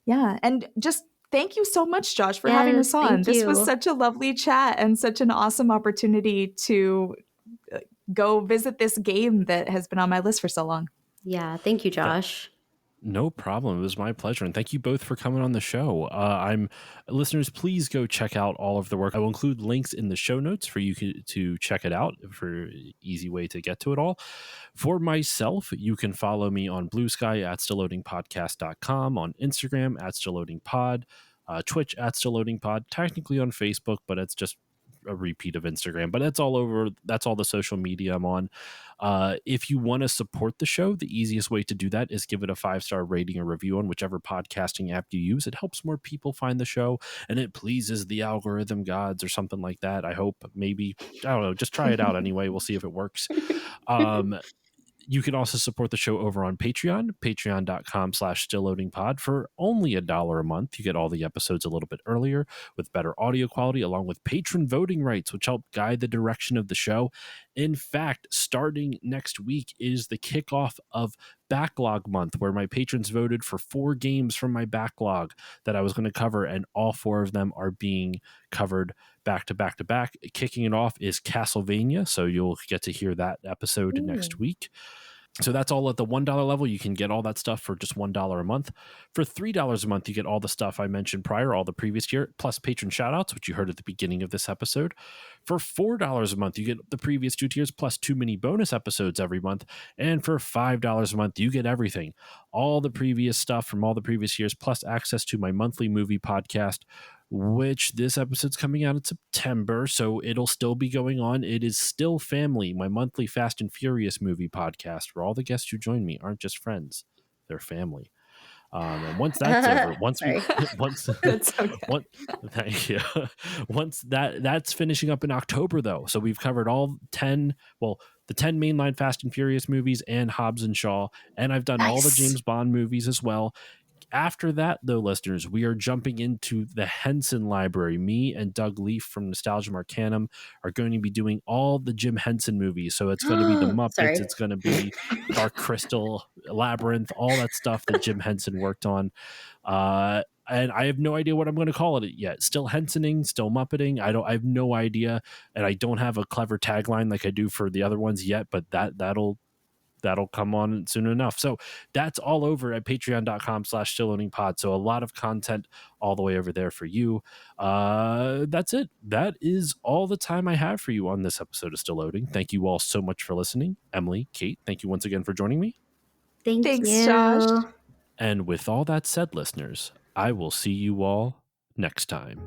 yeah. And just thank you so much, Josh, for having us Yes, on. thank This was you. such a lovely chat and such an awesome opportunity to go visit this game that has been on my list for so long. Yeah, thank you, Josh. No problem. It was my pleasure. And thank you both for coming on the show. Listeners, please go check out all of the work. I will include links in the show notes for you to check it out for easy way to get to it all. For myself, you can follow me on Blue Sky at stillloadingpodcast.com, on Instagram at stillloadingpod, Twitch at stillloadingpod, technically on Facebook, but it's just a repeat of Instagram, but that's all over. That's all the social media I'm on. If you want to support the show, the easiest way to do that is give it a 5-star rating or review on whichever podcasting app you use. It helps more people find the show, and it pleases the algorithm gods or something like that. I hope. Maybe, I don't know, just try it out anyway. We'll see if it works. You can also support the show over on Patreon, patreon.com/stillloadingpod. For only $1 a month, you get all the episodes a little bit earlier with better audio quality, along with patron voting rights, which help guide the direction of the show. In fact, starting next week is the kickoff of Backlog Month, where my patrons voted for 4 games from my backlog that I was going to cover, and all 4 of them are being covered back to back to back. Kicking it off is Castlevania, so you'll get to hear that episode next week. So that's all at the $1 level. You can get all that stuff for just $1 a month. For $3 a month, you get all the stuff I mentioned prior, all the previous year, plus patron shoutouts, which you heard at the beginning of this episode. For $4 a month, you get the previous 2 tiers plus 2 mini bonus episodes every month. And for $5 a month, you get everything. All the previous stuff from all the previous years, plus access to my monthly movie podcast, which this episode's coming out in September, so it'll still be going on. It is still Family, my monthly Fast and Furious movie podcast, where all the guests who join me aren't just friends, they're family. And once that's over, Sorry. That's okay. Thank you. Once that's finishing up in October, though, so we've covered all 10, the 10 mainline Fast and Furious movies and Hobbs and Shaw, and I've done all the Nice. James Bond movies as well. After that, though, listeners, we are jumping into the Henson Library. Me and Doug Leaf from Nostalgia Arcanum are going to be doing all the Jim Henson movies. So it's going to be the Muppets, Sorry. it's going to be Dark Crystal, Labyrinth, all that stuff that Jim Henson worked on. And I have no idea what I'm going to call it yet. Still Hensoning, still Muppeting. I have no idea, and I don't have a clever tagline like I do for the other ones yet. But that'll come on soon enough. So that's all over at patreon.com/stillloadingpod. So a lot of content all the way over there for you. That's it. That is all the time I have for you on this episode of Still Loading. Thank you all so much for listening. Emily, Kate, thank you once again for joining me. Thanks, you. Josh. And with all that said, listeners, I will see you all next time.